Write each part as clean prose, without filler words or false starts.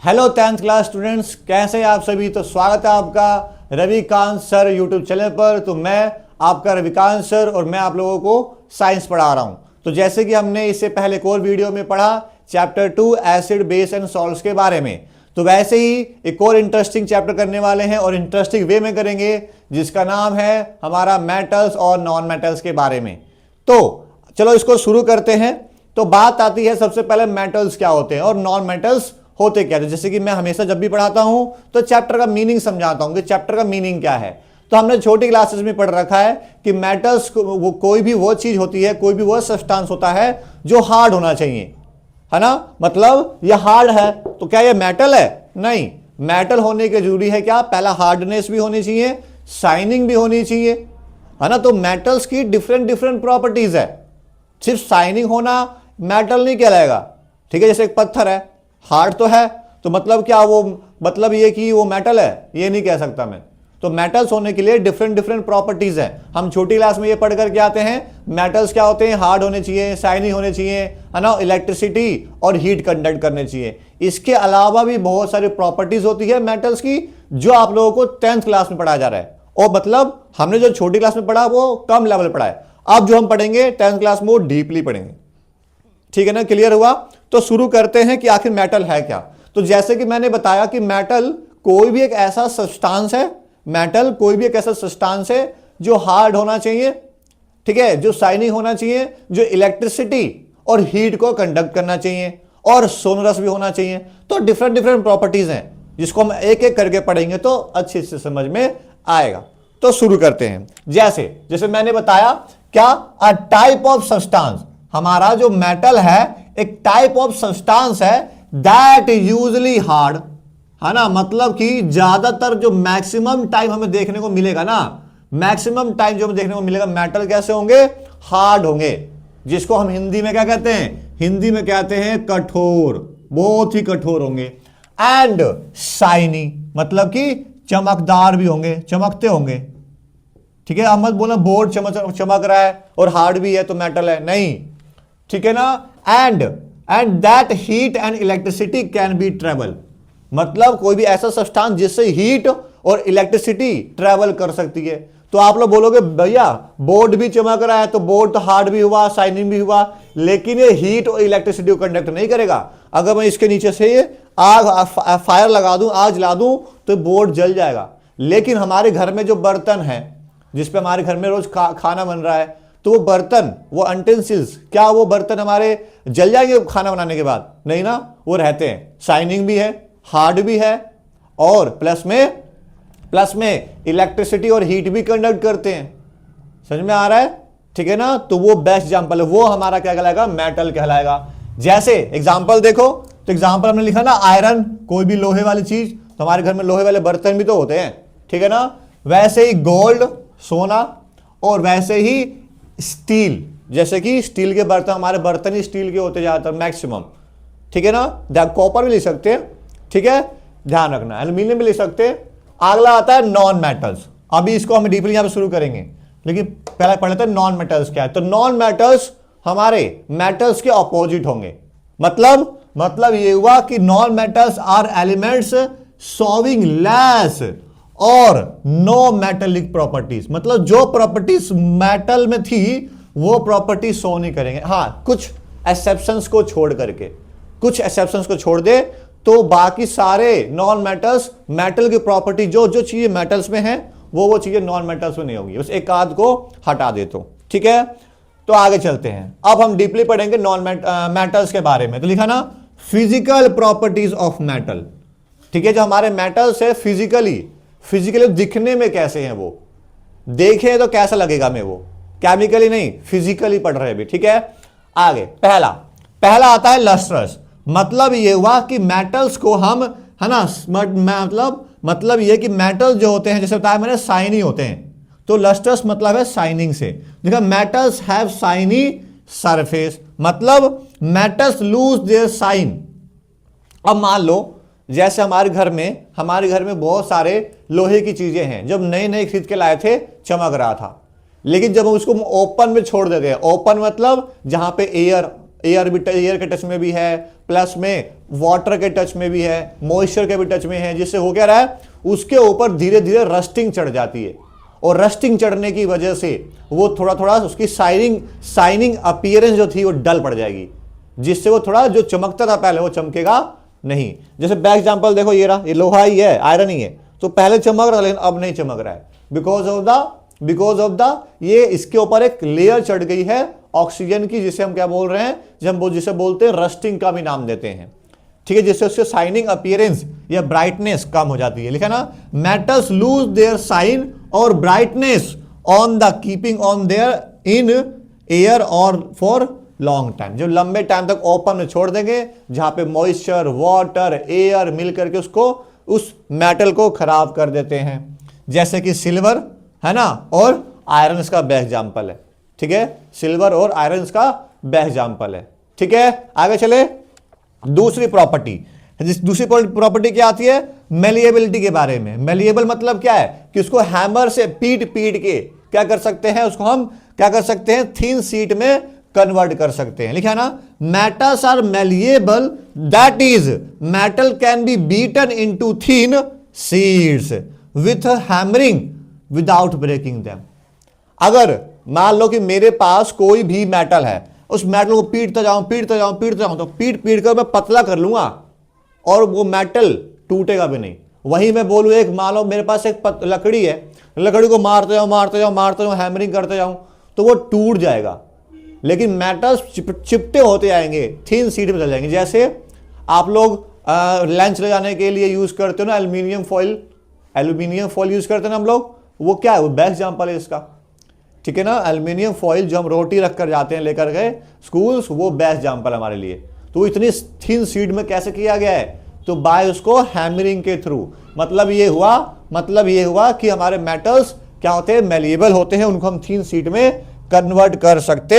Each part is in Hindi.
हेलो 10th क्लास स्टूडेंट्स, कैसे हैं आप सभी। तो स्वागत है आपका रविकांत सर यूट्यूब चैनल पर। तो मैं आपका रविकांत सर और मैं आप लोगों को साइंस पढ़ा रहा हूं। तो जैसे कि हमने इससे पहले एक और वीडियो में पढ़ा chapter 2 acid base and salts के बारे में, तो वैसे ही एक और इंटरेस्टिंग चैप्टर करने वाले हैं और इंटरेस्टिंग वे में करेंगे, जिसका नाम है हमारा मेटल्स और नॉन मेटल्स के बारे में। तो चलो इसको शुरू करते हैं। तो बात आती है सबसे पहले मेटल्स क्या होते हैं और नॉन मेटल्स होते क्या है। जैसे कि मैं हमेशा जब भी पढ़ाता हूं तो चैप्टर का मीनिंग समझाता हूं कि चैप्टर का मीनिंग क्या है। तो हमने छोटी क्लासेस में पढ़ रखा है कि मेटल्स कोई भी वो चीज होती है, कोई भी वो सब्सटेंस होता है जो हार्ड होना चाहिए, है ना। मतलब ये हार्ड है तो क्या ये मेटल है? नहीं, मेटल होने के जरूरी है क्या, पहला हार्डनेस भी होनी चाहिए, शाइनिंग भी होनी चाहिए, है ना। तो मेटल्स की डिफरेंट डिफरेंट प्रॉपर्टीज है। सिर्फ शाइनिंग होना मेटल नहीं कहलाएगा, ठीक है। जैसे एक पत्थर है, हार्ड तो है, तो मतलब क्या वो मतलब ये कि वो मेटल है, ये नहीं कह सकता मैं। तो मेटल्स होने के लिए डिफरेंट डिफरेंट प्रॉपर्टीज है। हम छोटी क्लास में ये पढ़ करके आते हैं मेटल्स क्या होते हैं, हार्ड होने चाहिए, शाइनी होने चाहिए, है ना, इलेक्ट्रिसिटी और हीट कंडक्ट करने चाहिए। इसके अलावा भी बहुत सारी प्रॉपर्टीज होती है मेटल्स की, जो आप लोगों को 10th क्लास में पढ़ाया जा रहा है। और मतलब हमने जो छोटी क्लास में पढ़ा वो कम लेवल पढ़ा है, अब जो हम पढ़ेंगे 10th क्लास में वो डीपली पढ़ेंगे, ठीक है ना। क्लियर हुआ? तो शुरू करते हैं कि आखिर मेटल है क्या। तो जैसे कि मैंने बताया कि मेटल कोई भी एक ऐसा सब्सटेंस है, मेटल कोई भी एक ऐसा सब्सटेंस है जो हार्ड होना चाहिए, ठीक है, जो शाइनिंग होना चाहिए, जो इलेक्ट्रिसिटी और हीट को कंडक्ट करना चाहिए और सोनरस भी होना चाहिए। तो डिफरेंट डिफरेंट प्रॉपर्टीज हैं जिसको हम एक एक करके पढ़ेंगे तो अच्छे से समझ में आएगा। तो शुरू करते हैं। जैसे जैसे मैंने बताया क्या, अ टाइप ऑफ सब्सटेंस, हमारा जो मेटल है एक टाइप ऑफ सब्सटेंस है दैट यूजली हार्ड, है ना। मतलब कि ज्यादातर जो मैक्सिमम टाइम हमें देखने को मिलेगा ना, मैक्सिमम टाइम जो हमें देखने को मिलेगा मेटल कैसे होंगे, हार्ड होंगे, जिसको हम हिंदी में क्या कहते हैं, हिंदी में कहते हैं कठोर, बहुत ही कठोर होंगे। एंड शाइनी, मतलब कि चमकदार भी होंगे, चमकते होंगे, ठीक है। अब मत बोला बोर्ड चमक रहा है और हार्ड भी है तो मेटल है, नहीं, ठीक है ना। And that heat and electricity can be travel, मतलब कोई भी ऐसा सब्सटेंस जिससे हीट और इलेक्ट्रिसिटी ट्रेवल कर सकती है। तो आप लोग बोलोगे भैया बोर्ड भी चमक रहा है तो बोर्ड तो हार्ड भी हुआ, शाइनिंग भी हुआ, लेकिन ये हीट और इलेक्ट्रिसिटी को कंडक्ट नहीं करेगा। अगर मैं इसके नीचे से ये आग फायर लगा दूं, आग जला दूं तो बोर्ड जल जाएगा। लेकिन हमारे घर में जो बर्तन है, जिसपे हमारे घर में रोज खाना बन रहा है, तो वो बर्तन, वो यूटेंसिल्स, क्या वो बर्तन हमारे जल जाएंगे खाना बनाने के बाद? नहीं ना, वो रहते हैं, शाइनिंग भी है, हार्ड भी है और प्लस में इलेक्ट्रिसिटी और हीट भी कंडक्ट करते हैं। समझ में आ रहा है, ठीक है ना। तो वो बेस्ट एग्जांपल है, वो हमारा क्या कहलाएगा, मेटल कहलाएगा। जैसे एग्जांपल देखो, तो एग्जांपल हमने लिखा ना आयरन, कोई भी लोहे वाली चीज, तो हमारे घर में लोहे वाले बर्तन भी तो होते हैं, ठीक है ना। वैसे ही गोल्ड, सोना, और वैसे ही स्टील, जैसे कि स्टील के बर्तन, हमारे बर्तन ही स्टील के होते ज्यादातर मैक्सिमम, ठीक है ना। कॉपर भी ले सकते हैं, ठीक है, ध्यान रखना, एल्यूमिनियम भी ले सकते हैं। अगला आता है नॉन मेटल्स। अभी इसको हम डीपली यहां पे शुरू करेंगे, लेकिन पहले पढ़ लेते हैं नॉन मेटल्स क्या है। तो नॉन मेटल्स हमारे मेटल्स के ऑपोजिट होंगे। मतलब ये हुआ कि non metals are elements showing less or no metallic properties, मतलब जो प्रॉपर्टीज मेटल में थी वो प्रॉपर्टी शो नहीं करेंगे। हाँ, कुछ एक्सेप्शंस को छोड़ करके, कुछ एक्सेप्शंस को छोड़ दे तो बाकी सारे नॉन मेटल्स, मेटल की प्रॉपर्टी जो जो चीजें मेटल्स में है वो चीजें नॉन मेटल्स में नहीं होगी, बस एक आध को हटा दे तो, ठीक है। तो आगे चलते हैं, अब हम डीपली पढ़ेंगे नॉन मेटल्स के बारे में। तो लिखा ना फिजिकल प्रॉपर्टीज ऑफ मेटल, ठीक है। जो हमारे मेटल्स है फिजिकली दिखने में कैसे हैं, वो देखें तो कैसा लगेगा हमें, वो केमिकली नहीं, फिजिकली पढ़ रहे हैं भी, ठीक है। आगे पहला आता है लस्ट्रस। मतलब ये हुआ कि मेटल्स को हम, है ना, मतलब ये कि मेटल जो होते हैं, जैसे बताया मैंने, शाइनी होते हैं। तो लस्ट्रस मतलब है शाइनिंग से। देखा, मेटल्स हैव शाइनी सरफेस, मतलब मेटल्स लूज देयर शाइन। अब मान लो जैसे हमारे घर में बहुत सारे लोहे की चीजें हैं, जब नए खरीद के लाए थे चमक रहा था, लेकिन जब हम उसको ओपन में छोड़ देते हैं, ओपन मतलब जहां पे एयर के टच में भी है, प्लस में वाटर के टच में भी है, मॉइस्चर के भी टच में है, जिससे हो क्या रहा है, उसके ऊपर धीरे धीरे रस्टिंग चढ़ जाती है, और रस्टिंग चढ़ने की वजह से वो थोड़ा थोड़ा उसकी शाइनिंग अपीयरेंस जो थी वो डल पड़ जाएगी, जिससे वो थोड़ा जो चमकता था पहले वो चमकेगा नहीं। जैसे बैक एग्जांपल देखो, ये रहा, ये लोहा ही है, आयरन ही है, तो पहले चमक रहा लेकिन अब नहीं चमक रहा है, बिकॉज ऑफ द ये इसके ऊपर एक लेयर चढ़ गई है ऑक्सीजन की, जिसे हम क्या बोल रहे हैं, जिसे बोलते हैं रस्टिंग का भी नाम देते हैं, ठीक है, जिससे उससे शाइनिंग अपीयरेंस या ब्राइटनेस कम हो जाती है। लिखा ना, metals lose their shine or brightness on the keeping on there in air or for long time, जो लंबे टाइम तक ओपन में छोड़ देंगे, जहां पे मॉइस्चर, वाटर, एयर मिल करके उसको, उस मेटल को खराब कर देते हैं, जैसे कि सिल्वर है ना, और आयरन इसका बेस्ट एग्जांपल है, ठीक है, सिल्वर और आयरन इसका बेस्ट एग्जांपल है, ठीक है। आगे चले, दूसरी प्रॉपर्टी क्या आती है, मेलिएबिलिटी के बारे में। मेलिएबल मतलब क्या है कि उसको हैमर से पीट के क्या कर सकते हैं, उसको हम क्या कर सकते हैं, थिन शीट में कन्वर्ट कर सकते हैं। लिखा है ना, metals are malleable, that is metal can be beaten into thin sheets with hammering without breaking them. अगर मान लो कि मेरे पास कोई भी मेटल है, उस मेटल को पीटता जाऊं तो पीट कर मैं पतला कर लूंगा और वो मेटल टूटेगा भी नहीं। वहीं मैं बोलूं, एक मान लो मेरे पास एक लकड़ी है, लकड़ी को मारते जाऊं, हैमरिंग करते जाऊं तो वो टूट जाएगा, लेकिन मेटल्स चिपटे होते आएंगे, थिन शीट में चल जाएंगे। जैसे आप लोग लंच ले जाने के लिए यूज करते हो ना एल्यूमिनियम फॉइल यूज करते हैं ना हम लोग, वो क्या है, वो बेस्ट एग्जांपल है इसका, ठीक है ना। एल्यूमिनियम फॉइल जो हम रोटी रख कर जाते हैं लेकर गए स्कूल, वो बेस्ट एग्जांपल हमारे लिए। तो इतनी थिन शीट में कैसे किया गया है, तो बाय उसको हैमरिंग के थ्रू। मतलब ये हुआ कि हमारे मेटल्स क्या होते हैं, मेलिएबल होते हैं, उनको हम थिन शीट में कन्वर्ट कर सकते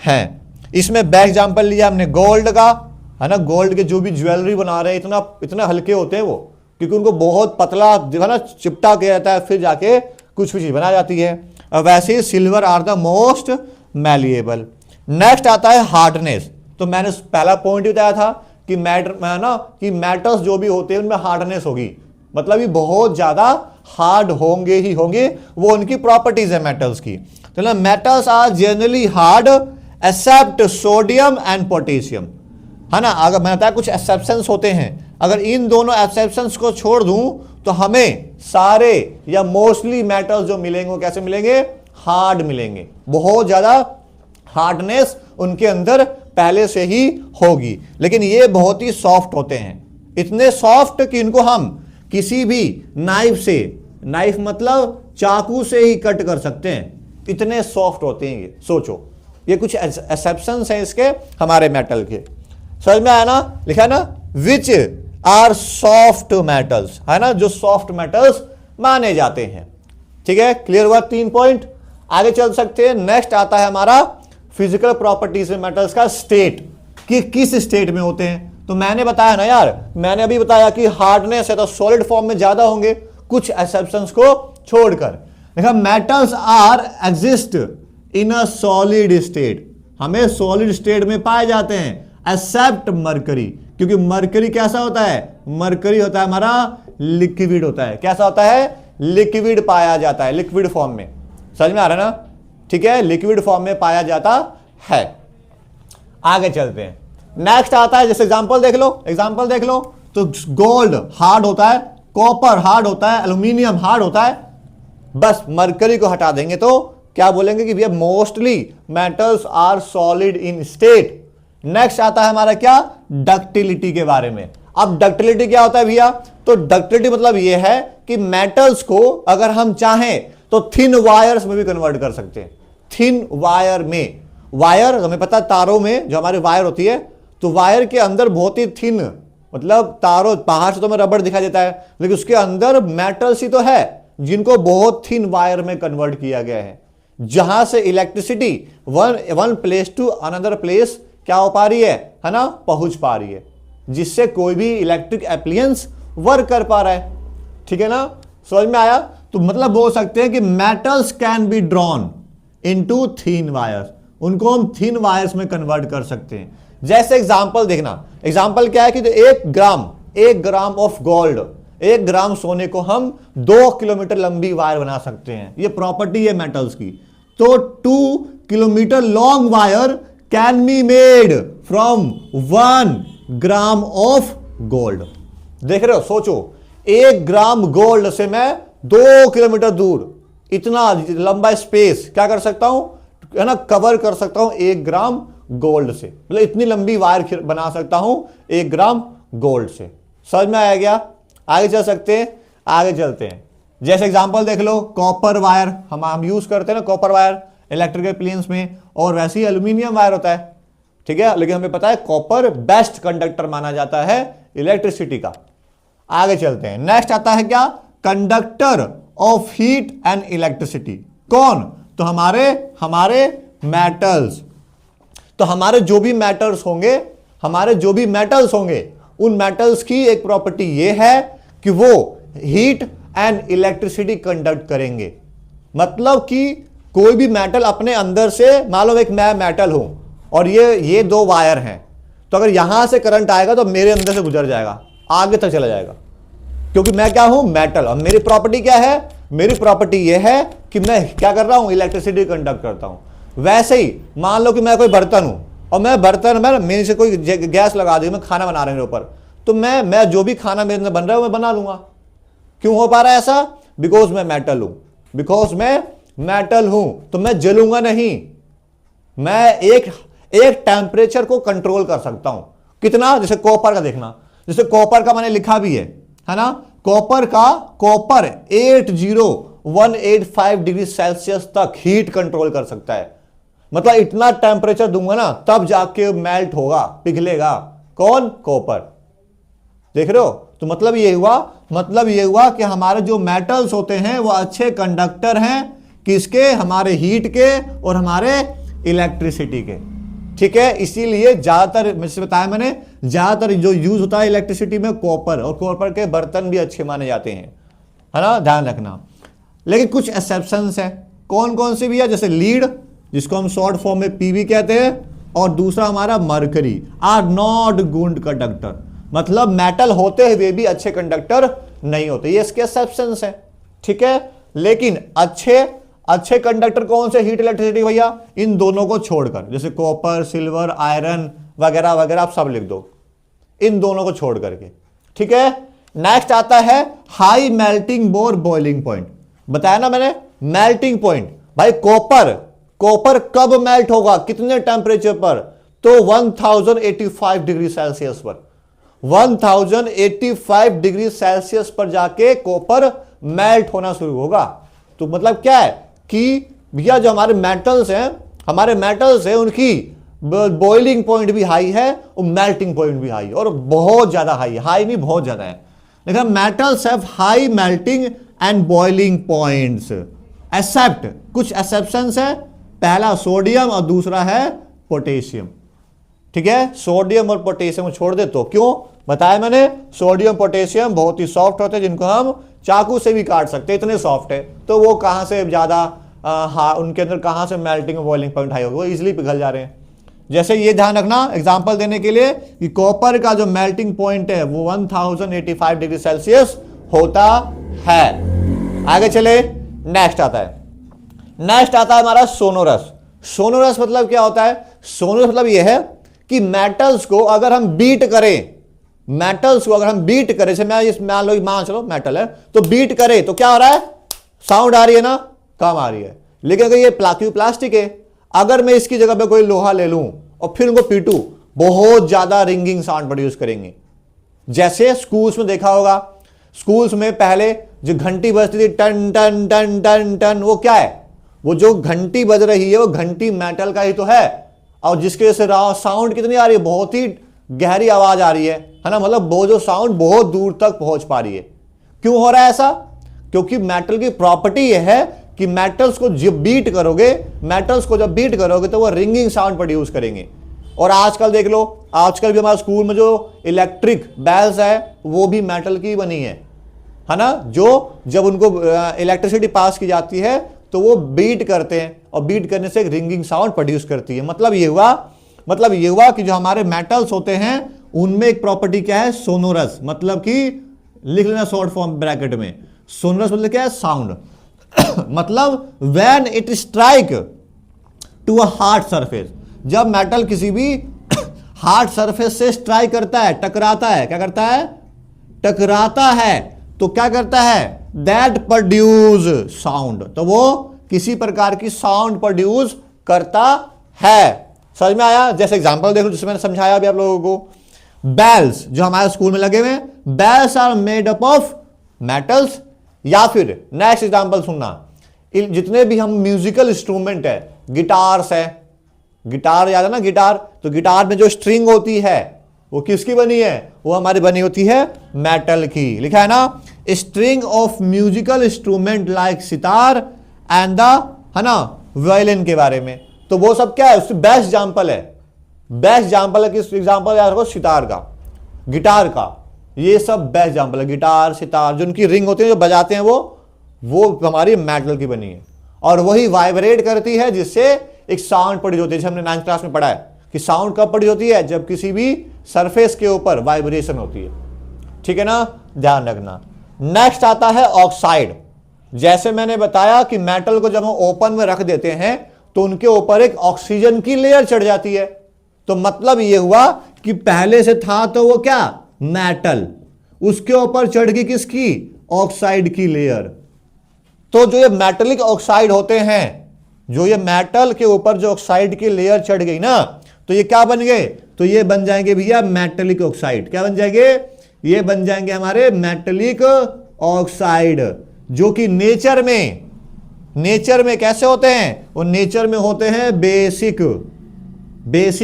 हैं। इसमें बेस्ट एग्जांपल लिया हमने गोल्ड का, है ना। गोल्ड के जो भी ज्वेलरी बना रहे हैं इतना हल्के होते हैं वो, क्योंकि उनको बहुत पतला है ना चिपटा के रहता है, फिर जाके कुछ चीज बना जाती है। वैसे ही silver are the most malleable. Next आता है हार्डनेस। तो मैंने पहला पॉइंट बताया था कि मेटल्स जो भी होते हैं उनमें हार्डनेस होगी, मतलब ये बहुत ज्यादा हार्ड होंगे ही होंगे, वो उनकी प्रॉपर्टीज है मेटल्स की। तो metals are generally hard except sodium and potassium, है ना। अगर मैंने बताया कुछ एक्सेप्शंस होते हैं, अगर इन दोनों एक्सेप्शंस को छोड़ दूं तो हमें सारे या मोस्टली मेटल्स जो मिलेंगे वो कैसे मिलेंगे, हार्ड मिलेंगे, बहुत ज्यादा हार्डनेस उनके अंदर पहले से ही होगी। लेकिन ये बहुत ही सॉफ्ट होते हैं, इतने सॉफ्ट कि इनको हम किसी भी नाइफ मतलब चाकू से ही कट कर सकते हैं, इतने सॉफ्ट होते हैं ये। सोचो, ये कुछ एक्सेप्शंस हैं इसके हमारे मेटल के। समझ में आया ना। लिखा है ना, विच आर सॉफ्ट मेटल्स, है ना, जो सॉफ्ट मेटल्स माने जाते हैं। ठीक है, क्लियर हुआ 3 पॉइंट। आगे चल सकते हैं। नेक्स्ट आता है हमारा फिजिकल प्रॉपर्टीज में मेटल्स का स्टेट, कि किस स्टेट में होते हैं। तो मैंने बताया ना यार, मैंने अभी बताया कि हार्डनेस है तो सॉलिड फॉर्म में ज्यादा होंगे, कुछ एक्सेप्शंस को छोड़कर। देखा, metals are exist in a solid state, हमें सॉलिड स्टेट में पाए जाते हैं, एक्सेप्ट मरकरी, क्योंकि मरकरी कैसा होता है, मरकरी होता है हमारा लिक्विड होता है। कैसा होता है, लिक्विड पाया जाता है, लिक्विड फॉर्म में। समझ में आ रहा है ना। ठीक है, लिक्विड फॉर्म में पाया जाता है। आगे चलते हैं। नेक्स्ट आता है, जैसे एग्जांपल देख लो तो गोल्ड हार्ड होता है, कॉपर हार्ड होता है, एल्यूमिनियम हार्ड होता है। बस मरकरी को हटा देंगे तो क्या बोलेंगे कि भैया mostly metals are solid in state. Next आता है हमारा क्या, डक्टिलिटी के बारे में। अब डक्टिलिटी क्या होता है भैया, तो डक्टिलिटी मतलब यह है कि मेटल्स को अगर हम चाहें तो थिन वायर्स में भी कन्वर्ट कर सकते हैं। थिन वायर में, वायर हमें पता है तारों में जो हमारी वायर होती है, तो वायर के अंदर बहुत ही थिन, मतलब तारों बाहर से तो हमें रबड़ दिखाई देता है, लेकिन उसके अंदर मेटल्स ही तो है जिनको बहुत थिन वायर में कन्वर्ट किया गया है, जहां से electricity one place to another place क्या हो पा रही है ना, पहुंच पा रही है, जिससे कोई भी इलेक्ट्रिक एप्लियंस वर्क कर पा रहा है। ठीक है ना, समझ में आया। तो मतलब बोल सकते हैं कि metals can be drawn into thin wires, उनको हम थिन वायर्स में कन्वर्ट कर सकते हैं, जैसे एग्जाम्पल देखना, एग्जाम्पल क्या है कि 1 ग्राम ऑफ गोल्ड, 1 ग्राम सोने को हम 2 किलोमीटर लंबी वायर बना सकते हैं। ये प्रॉपर्टी है मेटल्स की। तो 2 kilometre long wire can be made from 1 gram of gold. देख रहे हो, सोचो 1 ग्राम गोल्ड से मैं 2 किलोमीटर दूर इतना लंबा स्पेस क्या कर सकता हूं, है ना, कवर कर सकता हूं 1 ग्राम गोल्ड से। मतलब इतनी लंबी वायर बना सकता हूं 1 ग्राम गोल्ड से। समझ में आया क्या? आगे चल सकते हैं, आगे चलते हैं। जैसे एग्जांपल देख लो, कॉपर वायर हम यूज करते हैं ना, कॉपर वायर इलेक्ट्रिकल प्लेन्स में, और वैसे ही एल्यूमिनियम वायर होता है, ठीक है। लेकिन हमें पता है कॉपर बेस्ट कंडक्टर माना जाता है इलेक्ट्रिसिटी का। आगे चलते हैं, नेक्स्ट आता है क्या, conductor of heat and electricity. कौन? तो हमारे मेटल्स। तो हमारे जो भी मेटल्स होंगे उन मेटल्स की एक प्रॉपर्टी ये है कि वो हीट एंड इलेक्ट्रिसिटी कंडक्ट करेंगे। मतलब कि कोई भी मेटल अपने अंदर से, मान लो एक मैं मेटल हूं और ये 2 वायर हैं, तो अगर यहां से करंट आएगा तो मेरे अंदर से गुजर जाएगा, आगे तक चला जाएगा, क्योंकि मैं क्या हूं, मेटल। और मेरी प्रॉपर्टी क्या है, मेरी प्रॉपर्टी यह है कि मैं क्या कर रहा हूं, इलेक्ट्रिसिटी कंडक्ट करता हूं। वैसे ही मान लो कि मैं कोई बर्तन हूं और मैं बर्तन में मेरे से कोई गैस लगा दी, मैं खाना बना रहा हूं मेरे ऊपर, तो मैं जो भी खाना मेरे अंदर बन रहा है मैं बना लूंगा। क्यों हो पा रहा है ऐसा? बिकॉज मैं मेटल हूं, तो मैं जलूंगा नहीं। मैं एक टेम्परेचर को कंट्रोल कर सकता हूं। कितना? जैसे कॉपर का देखना, जैसे कॉपर का मैंने लिखा भी है ना, कॉपर 80185 डिग्री सेल्सियस तक हीट कंट्रोल कर सकता है। मतलब इतना टेम्परेचर दूंगा ना तब जाके मेल्ट होगा, पिघलेगा। कौन? कॉपर। देख रहे हो? तो मतलब ये हुआ कि हमारे जो मेटल्स होते हैं वो अच्छे कंडक्टर हैं, किसके? हमारे हीट के और हमारे इलेक्ट्रिसिटी के, ठीक है। इसीलिए ज्यादातर बताया मैंने, ज्यादातर जो यूज होता है इलेक्ट्रिसिटी में कॉपर, और कॉपर के बर्तन भी अच्छे माने जाते हैं, है ना, ध्यान रखना। लेकिन कुछ एक्सेप्शंस हैं। कौन कौन सी भी है? जैसे लीड, जिसको हम शॉर्ट फॉर्म में पीवी कहते हैं, और दूसरा हमारा mercury, are not good conductor. मतलब मेटल होते हुए भी अच्छे कंडक्टर नहीं होते, ये इसके एक्सेप्शंस हैं, ठीक है। लेकिन अच्छे कंडक्टर कौन से? हीट इलेक्ट्रिसिटी भैया, इन दोनों को छोड़कर, जैसे कॉपर, सिल्वर, आयरन वगैरह वगैरह आप सब लिख दो, इन दोनों को छोड़ करके, ठीक है। नेक्स्ट आता है हाई मेल्टिंग और बॉइलिंग पॉइंट। बताया ना मैंने, मेल्टिंग पॉइंट। भाई कॉपर कब मेल्ट होगा, कितने टेम्परेचर पर? तो 1085 डिग्री सेल्सियस पर। 1085 डिग्री सेल्सियस पर जाके कॉपर मेल्ट होना शुरू होगा। तो मतलब क्या है कि भैया जो हमारे मेटल्स हैं उनकी बॉइलिंग पॉइंट भी हाई है और मेल्टिंग पॉइंट भी हाई है, और बहुत ज्यादा हाई है। हाई नहीं, बहुत ज्यादा है। लेकिन metals have high melting and boiling points accept, कुछ एक्सेप्शंस है। पहला सोडियम और दूसरा है पोटेशियम, ठीक है। सोडियम और पोटेशियम छोड़ दे तो क्यों? बताया मैंने, सोडियम पोटेशियम बहुत ही सॉफ्ट होते हैं, जिनको हम चाकू से भी काट सकते हैं, इतने सॉफ्ट है। तो वो कहां से ज्यादा उनके अंदर कहां से मेल्टिंग और बॉइलिंग पॉइंट हाई होगा, वो इजिली पिघल जा रहे हैं। जैसे ये ध्यान रखना एग्जांपल देने के लिए कि कॉपर का जो मेल्टिंग पॉइंट है वो 1085 डिग्री सेल्सियस होता है। आगे चले, नेक्स्ट आता है हमारा सोनोरस। सोनोरस मतलब क्या होता है? सोनोरस मतलब यह है कि मेटल्स को अगर हम बीट करें, जैसे मान चलो मेटल है, तो बीट करें तो क्या हो रहा है? साउंड आ रही है ना, कम आ रही है। लेकिन अगर ये प्लास्टिक है, अगर मैं इसकी जगह पे कोई लोहा ले लूं और फिर उनको पीटूं, बहुत ज्यादा रिंगिंग साउंड प्रोड्यूस करेंगे। जैसे स्कूल्स में देखा होगा, स्कूल्स में पहले जो घंटी बजती थी, टन टन टन टन टन, वो क्या है? वो जो घंटी बज रही है वो घंटी मेटल का ही तो है, और जिसके वजह से साउंड कितनी आ रही है? बहुत ही गहरी आवाज आ रही है ना। मतलब वो जो साउंड बहुत दूर तक पहुंच पा रही है। क्यों हो रहा है ऐसा? क्योंकि मेटल की प्रॉपर्टी यह है कि मेटल्स को जब बीट करोगे तो वो रिंगिंग साउंड प्रोड्यूस करेंगे। और आजकल देख लो, आजकल भी हमारे स्कूल में जो इलेक्ट्रिक बेल्स है वो भी मेटल की बनी है ना। जो जब उनको इलेक्ट्रिसिटी पास की जाती है तो वो बीट करते हैं, और बीट करने से एक रिंगिंग साउंड प्रोड्यूस करती है। मतलब ये हुआ मतलब ये हुआ कि जो हमारे मेटल्स होते हैं उनमें एक प्रॉपर्टी क्या है, सोनोरस, मतलब कि लिख लेना शॉर्ट फॉर्म ब्रैकेट में, सोनोरस मतलब क्या है, साउंड। मतलब when it strike to a hard surface, जब मेटल किसी भी हार्ड सरफेस से स्ट्राइक करता है, टकराता है, क्या करता है, टकराता है, तो क्या करता है, दैट प्रोड्यूस साउंड, तो वो किसी प्रकार की साउंड प्रोड्यूस करता है। समझ में आया? जैसे एग्जांपल देखो जिसमें मैंने समझाया अभी आप लोगों को, बेल्स जो हमारे स्कूल में लगे हुए हैं, bells are made up of metals. या फिर नेक्स्ट एग्जांपल सुनना, जितने भी हम म्यूजिकल इंस्ट्रूमेंट है, गिटार्स है, गिटार याद है ना, गिटार, तो गिटार में जो स्ट्रिंग होती है वो किसकी बनी है, वो हमारी बनी होती है मेटल की। लिखा है ना, string of musical instrument like sitar and the, है ना, वायलिन के बारे में। तो वो सब क्या है, उससे बेस्ट एग्जांपल है, बेस्ट एग्जांपल है, किस एग्जांपल याद रखो, सितार का, गिटार का, ये सब बेस्ट एग्जांपल है। गिटार, सितार, जो उनकी रिंग होती है, जो बजाते हैं वो हमारी मेटल की बनी है, और वही वाइब्रेट करती है, जिससे एक साउंड प्रोड्यूस होती है। जैसे हमने 9th क्लास में पढ़ा है कि साउंड कब प्रोड्यूस होती है, जब किसी भी सरफेस के ऊपर वाइब्रेशन होती है। ठीक है ना, ध्यान रखना। नेक्स्ट आता है ऑक्साइड। जैसे मैंने बताया कि मेटल को जब हम ओपन में रख देते हैं तो उनके ऊपर एक ऑक्सीजन की लेयर चढ़ जाती है। तो मतलब यह हुआ कि पहले से था तो वो क्या, मेटल, उसके ऊपर चढ़ गई किसकी, ऑक्साइड की लेयर। तो जो ये मेटलिक ऑक्साइड होते हैं, जो ये मेटल के ऊपर जो ऑक्साइड की लेयर चढ़ गई ना, तो ये क्या बन गए, तो ये बन जाएंगे भैया मेटलिक ऑक्साइड। क्या बन जाएंगे, ये बन जाएंगे हमारे मेटलिक ऑक्साइड, जो कि नेचर में कैसे होते हैं, वो नेचर में होते हैं बेसिक,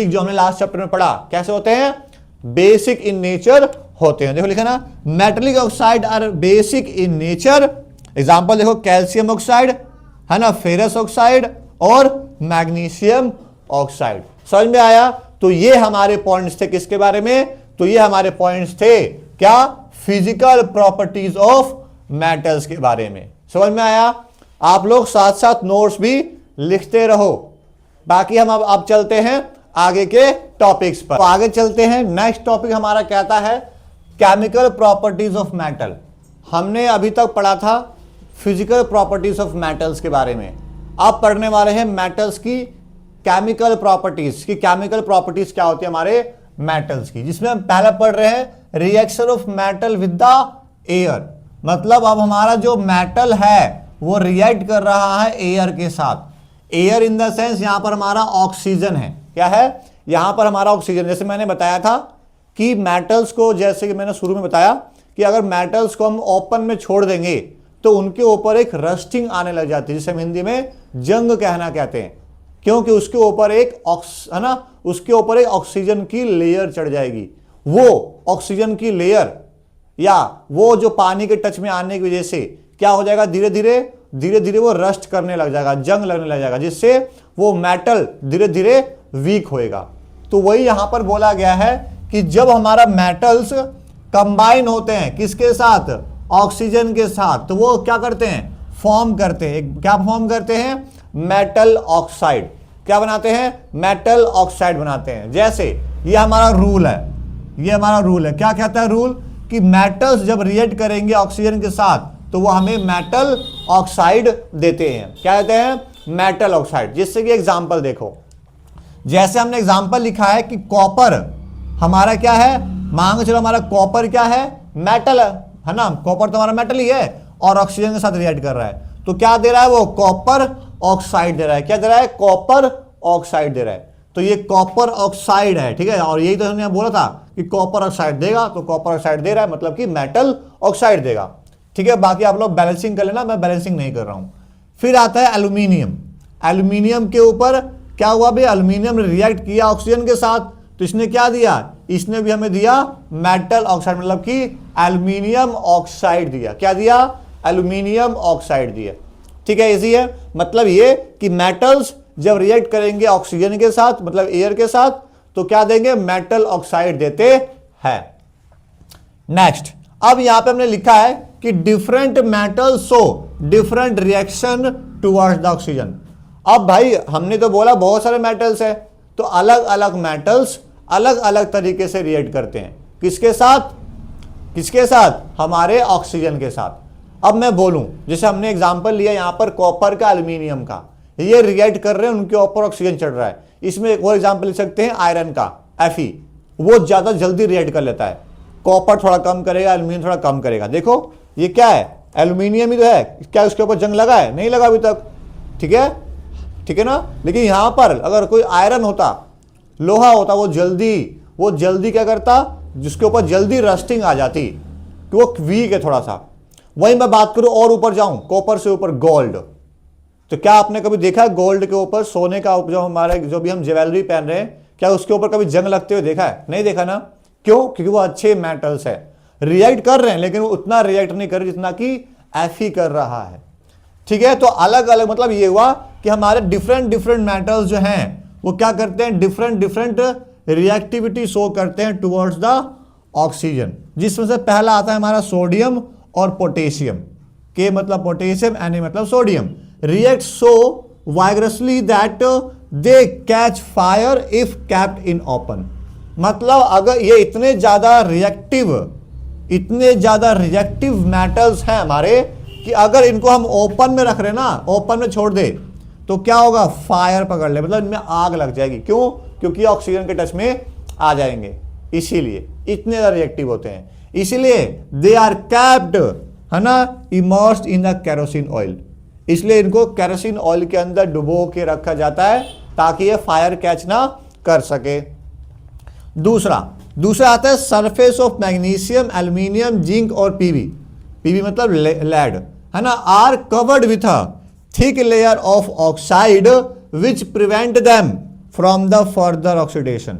जो हमने लास्ट चैप्टर में पढ़ा, कैसे होते हैं, बेसिक इन नेचर होते हैं। देखो लिखा ना, metallic oxide are basic in nature. Example देखो, कैल्शियम ऑक्साइड, है ना, फेरस ऑक्साइड और मैग्नीशियम ऑक्साइड। समझ में आया? तो ये हमारे पॉइंट्स थे किसके बारे में, तो ये हमारे पॉइंट्स थे क्या, फिजिकल प्रॉपर्टीज ऑफ मेटल्स के बारे में। समझ में आया? आप लोग साथ साथ नोट्स भी लिखते रहो। बाकी हम अब चलते हैं आगे के टॉपिक्स पर। तो आगे चलते हैं, नेक्स्ट टॉपिक हमारा कहता है केमिकल प्रॉपर्टीज ऑफ मेटल। हमने अभी तक पढ़ा था फिजिकल प्रॉपर्टीज ऑफ मेटल्स के बारे में। अब पढ़ने वाले हैं मेटल्स की केमिकल प्रॉपर्टीज की। केमिकल प्रॉपर्टीज क्या होती है हमारे मेटल्स की, जिसमें हम पहले पढ़ रहे हैं reaction of metal with the air. मतलब अब हमारा जो मेटल है वो रिएक्ट कर रहा है एयर के साथ। एयर इन द सेंस यहां पर हमारा ऑक्सीजन है। क्या है, यहां पर हमारा ऑक्सीजन। जैसे मैंने बताया था कि मेटल्स को, जैसे कि मैंने शुरू में बताया कि अगर मेटल्स को हम ओपन में छोड़ देंगे तो उनके ऊपर एक रस्टिंग आने लग जाती है, जिसे हम हिंदी में जंग कहना कहते हैं, क्योंकि उसके ऊपर एक उसके ऊपर एक ऑक्सीजन की लेयर चढ़ जाएगी। वो ऑक्सीजन की लेयर या वो जो पानी के टच में आने की वजह से क्या हो जाएगा, धीरे धीरे वो रस्ट करने लग जाएगा, जंग लगने लग जाएगा, जिससे वो मेटल धीरे धीरे वीक होएगा। तो वही यहां पर बोला गया है कि जब हमारा मेटल्स कंबाइन होते हैं किसके साथ, ऑक्सीजन के साथ, तो वो क्या करते हैं, फॉर्म करते हैं। क्या फॉर्म करते हैं, मेटल ऑक्साइड। क्या बनाते हैं, मेटल ऑक्साइड बनाते हैं। जैसे ये हमारा रूल है, ये हमारा रूल है। क्या कहता है रूल, कि मेटल्स जब रिएक्ट करेंगे ऑक्सीजन के साथ तो वो हमें मेटल ऑक्साइड देते हैं। क्या कहते हैं, मेटल ऑक्साइड। जिससे कि एग्जांपल देखो, जैसे हमने एग्जांपल लिखा है कि कॉपर हमारा क्या है, मान के चलो हमारा कॉपर क्या है, मेटल है ना, कॉपर तो हमारा मेटल ही है और ऑक्सीजन के साथ रिएक्ट कर रहा है। तो क्या दे रहा है, वो कॉपर ऑक्साइड दे रहा है। क्या दे रहा है, कॉपर ऑक्साइड दे रहा है। तो ये कॉपर ऑक्साइड है, ठीक है। और यही तो हमने बोला था कि कॉपर ऑक्साइड देगा, तो कॉपर ऑक्साइड दे रहा है मतलब कि मेटल ऑक्साइड देगा, ठीक है। बाकी आप लोग बैलेंसिंग कर लेना, मैं बैलेंसिंग नहीं कर रहा हूं। फिर आता है एल्यूमिनियम। एल्यूमिनियम के ऊपर क्या हुआ भाई, एल्यूमिनियम ने रिएक्ट किया ऑक्सीजन के साथ, तो इसने क्या दिया, इसने भी हमें दिया मेटल ऑक्साइड, मतलब कि एल्यूमिनियम ऑक्साइड दिया। क्या दिया, एल्यूमिनियम ऑक्साइड दिया, ठीक है। इजी है, मतलब ये कि मेटल्स जब रिएक्ट करेंगे ऑक्सीजन के साथ, मतलब एयर के साथ, तो क्या देंगे, मेटल ऑक्साइड देते हैं। नेक्स्ट, अब यहां पे हमने लिखा है कि different metals show different reaction towards the oxygen. अब भाई हमने तो बोला बहुत सारे मेटल्स है, तो अलग अलग मेटल्स अलग अलग तरीके से रिएक्ट करते हैं। किसके साथ? किसके साथ? हमारे ऑक्सीजन के साथ। अब मैं बोलूं, जैसे हमने एग्जांपल लिया यहां पर कॉपर का, एल्यूमिनियम का, ये रिएक्ट कर रहे हैं, उनके ऊपर ऑक्सीजन चढ़ रहा है। इसमें एक और एग्जांपल लिख सकते हैं आयरन का, Fe, वो ज्यादा जल्दी रिएक्ट कर लेता है। कॉपर थोड़ा कम करेगा, एल्यूमिनियम थोड़ा कम करेगा। देखो ये क्या है? एल्यूमिनियम ही तो है। क्या उसके ऊपर जंग लगा है? नहीं लगा अभी तक, ठीक है, ठीक है ना। लेकिन यहां पर अगर कोई आयरन होता, लोहा होता, वो जल्दी क्या करता, जिसके ऊपर जल्दी रस्टिंग आ जाती, कि वो वीक है थोड़ा सा। वही मैं बात करूं और ऊपर जाऊं, कॉपर से ऊपर गोल्ड, तो क्या आपने कभी देखा है गोल्ड के ऊपर, सोने का जो हमारे जो भी हम ज्वेलरी पहन रहे हैं, क्या उसके ऊपर कभी जंग लगते हुए देखा है? नहीं देखा ना। क्यों? क्योंकि वो अच्छे मेटल्स है, रिएक्ट कर रहे हैं, लेकिन वो उतना रिएक्ट नहीं कर रहे जितना कि Fe कर रहा है, ठीक है। तो अलग अलग मतलब ये हुआ कि हमारे डिफरेंट मेटल्स जो हैं वो क्या करते हैं, डिफरेंट रिएक्टिविटी शो करते हैं टुवर्ड्स द ऑक्सीजन, जिसमें से पहला आता है हमारा सोडियम और पोटेशियम। के मतलब पोटेशियम, Na मतलब sodium. React so vigorously that they catch fire if kept in open. मतलब अगर ये इतने ज्यादा रिएक्टिव मेटल्स हैं हमारे कि अगर इनको हम ओपन में रख रहे ना, ओपन में छोड़ दे, तो क्या होगा? फायर पकड़ ले, मतलब इनमें आग लग जाएगी। क्यों? क्योंकि ऑक्सीजन के टच में आ जाएंगे, इसीलिए इतने ज्यादा रिएक्टिव होते हैं। इसीलिए दे आर कैप्ड, है ना, immersed in the kerosene oil. इसलिए इनको केरोसिन ऑयल के अंदर डुबो के रखा जाता है ताकि ये फायर कैच ना कर सके। दूसरा आता है surface of magnesium, aluminium, zinc और पीबी मतलब लेड, है ना, are covered with a thick layer of oxide which prevent them from the further oxidation.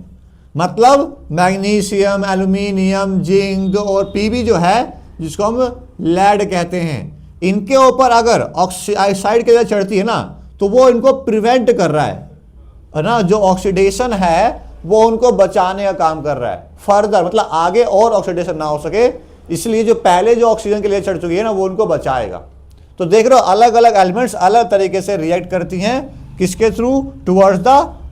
मतलब मैग्नीशियम, एल्यूमिनियम, जिंक और पीबी जो है, जिसको हम लेड कहते हैं, इनके ऊपर अगर ऑक्साइड की चढ़ती है ना, तो वो इनको प्रिवेंट कर रहा है ना, जो ऑक्सीडेशन है वो उनको बचाने का काम कर रहा है फर्दर, मतलब आगे और ऑक्सीडेशन ना हो सके। इसलिए जो पहले जो ऑक्सीजन के लिए चढ़ चुकी है ना, वो उनको बचाएगा। तो देख रहे हो अलग अलग एलिमेंट्स अलग तरीके से रिएक्ट करती हैं, किसके through? Towards the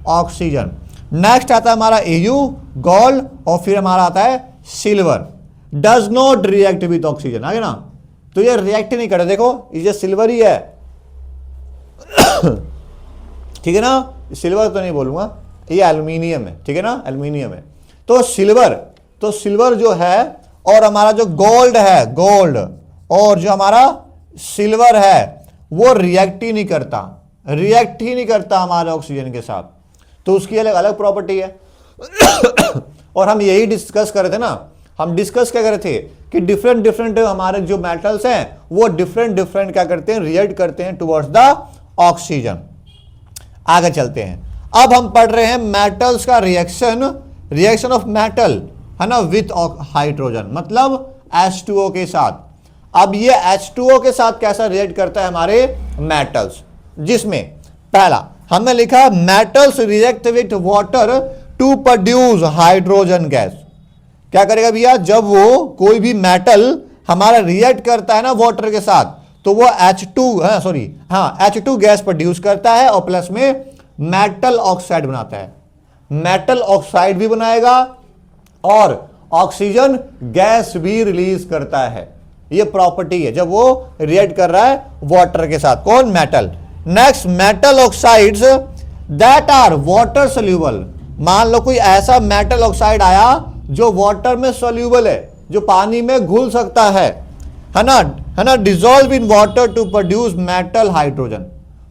oxygen. Next आता है हमारा Au, गोल्ड, और फिर हमारा आता है silver. Does not react with oxygen, आगे ना, तो ये रिएक्ट नहीं करे। देखो ये सिल्वर ही है ठीक है ना, सिल्वर तो नहीं बोलूंगा, ये एल्यूमिनियम है, ठीक है ना, एल्यूमिनियम है। तो सिल्वर जो है, और हमारा जो गोल्ड है, गोल्ड और जो हमारा सिल्वर है, वो रिएक्ट ही नहीं करता हमारे ऑक्सीजन के साथ, तो उसकी अलग अलग प्रॉपर्टी है और हम यही डिस्कस कर रहे थे ना, हम डिस्कस क्या कर रहे थे कि डिफरेंट हमारे जो मेटल्स हैं वो डिफरेंट क्या करते हैं, रिएक्ट करते हैं टुवर्ड्स द ऑक्सीजन। आगे चलते हैं, अब हम पढ़ रहे हैं मेटल्स का रिएक्शन ऑफ मेटल, है ना, विथ हाइड्रोजन, मतलब H2O के साथ। अब ये H2O के साथ कैसा रिएक्ट करता है हमारे मेटल्स, जिसमें पहला हमने लिखा metals react with water to produce hydrogen gas. क्या करेगा भैया? जब वो कोई भी मेटल हमारा रिएक्ट करता है ना वाटर के साथ, तो वो H2 गैस प्रोड्यूस करता है और प्लस में मेटल ऑक्साइड बनाता है। मेटल ऑक्साइड भी बनाएगा और ऑक्सीजन गैस भी रिलीज करता है। ये प्रॉपर्टी है जब वो रिएक्ट कर रहा है वाटर के साथ। कौन? Metal. Next, metal oxides that are water soluble. मान लो कोई ऐसा मेटल ऑक्साइड आया जो वाटर में सोल्यूबल है, जो पानी में घुल सकता है ना, dissolve in water to produce metal hydrogen.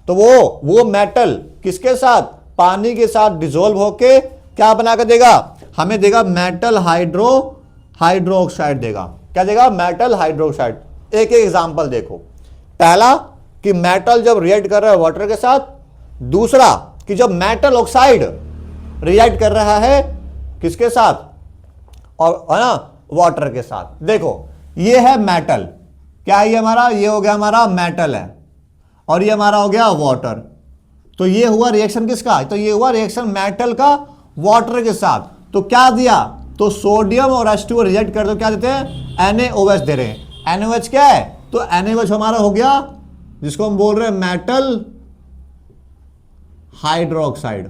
तो वो मेटल किसके साथ? पानी के साथ डिजोल्व होके क्या बना कर देगा? हमें देगा मेटल हाइड्रो ऑक्साइड देगा। क्या देगा? Metal hydroxide. एक एग्जांपल देखो, पहला कि मेटल जब रिएक्ट कर रहा है वाटर के साथ, दूसरा कि जब मेटल ऑक्साइड रिएक्ट कर रहा है किसके साथ? और है ना, वाटर के साथ। देखो ये है मेटल, क्या ये हमारा, ये हो गया हमारा मेटल है, और ये हमारा हो गया वाटर। तो ये हुआ रिएक्शन किसका? तो ये हुआ रिएक्शन मेटल का वाटर के साथ। तो क्या दिया? तो सोडियम और H2O रिएक्ट कर दो, क्या देते हैं? NaOH दे रहे हैं। NaOH क्या है? तो NaOH हमारा हो गया जिसको हम बोल रहे हैं मेटल हाइड्रोक्साइड।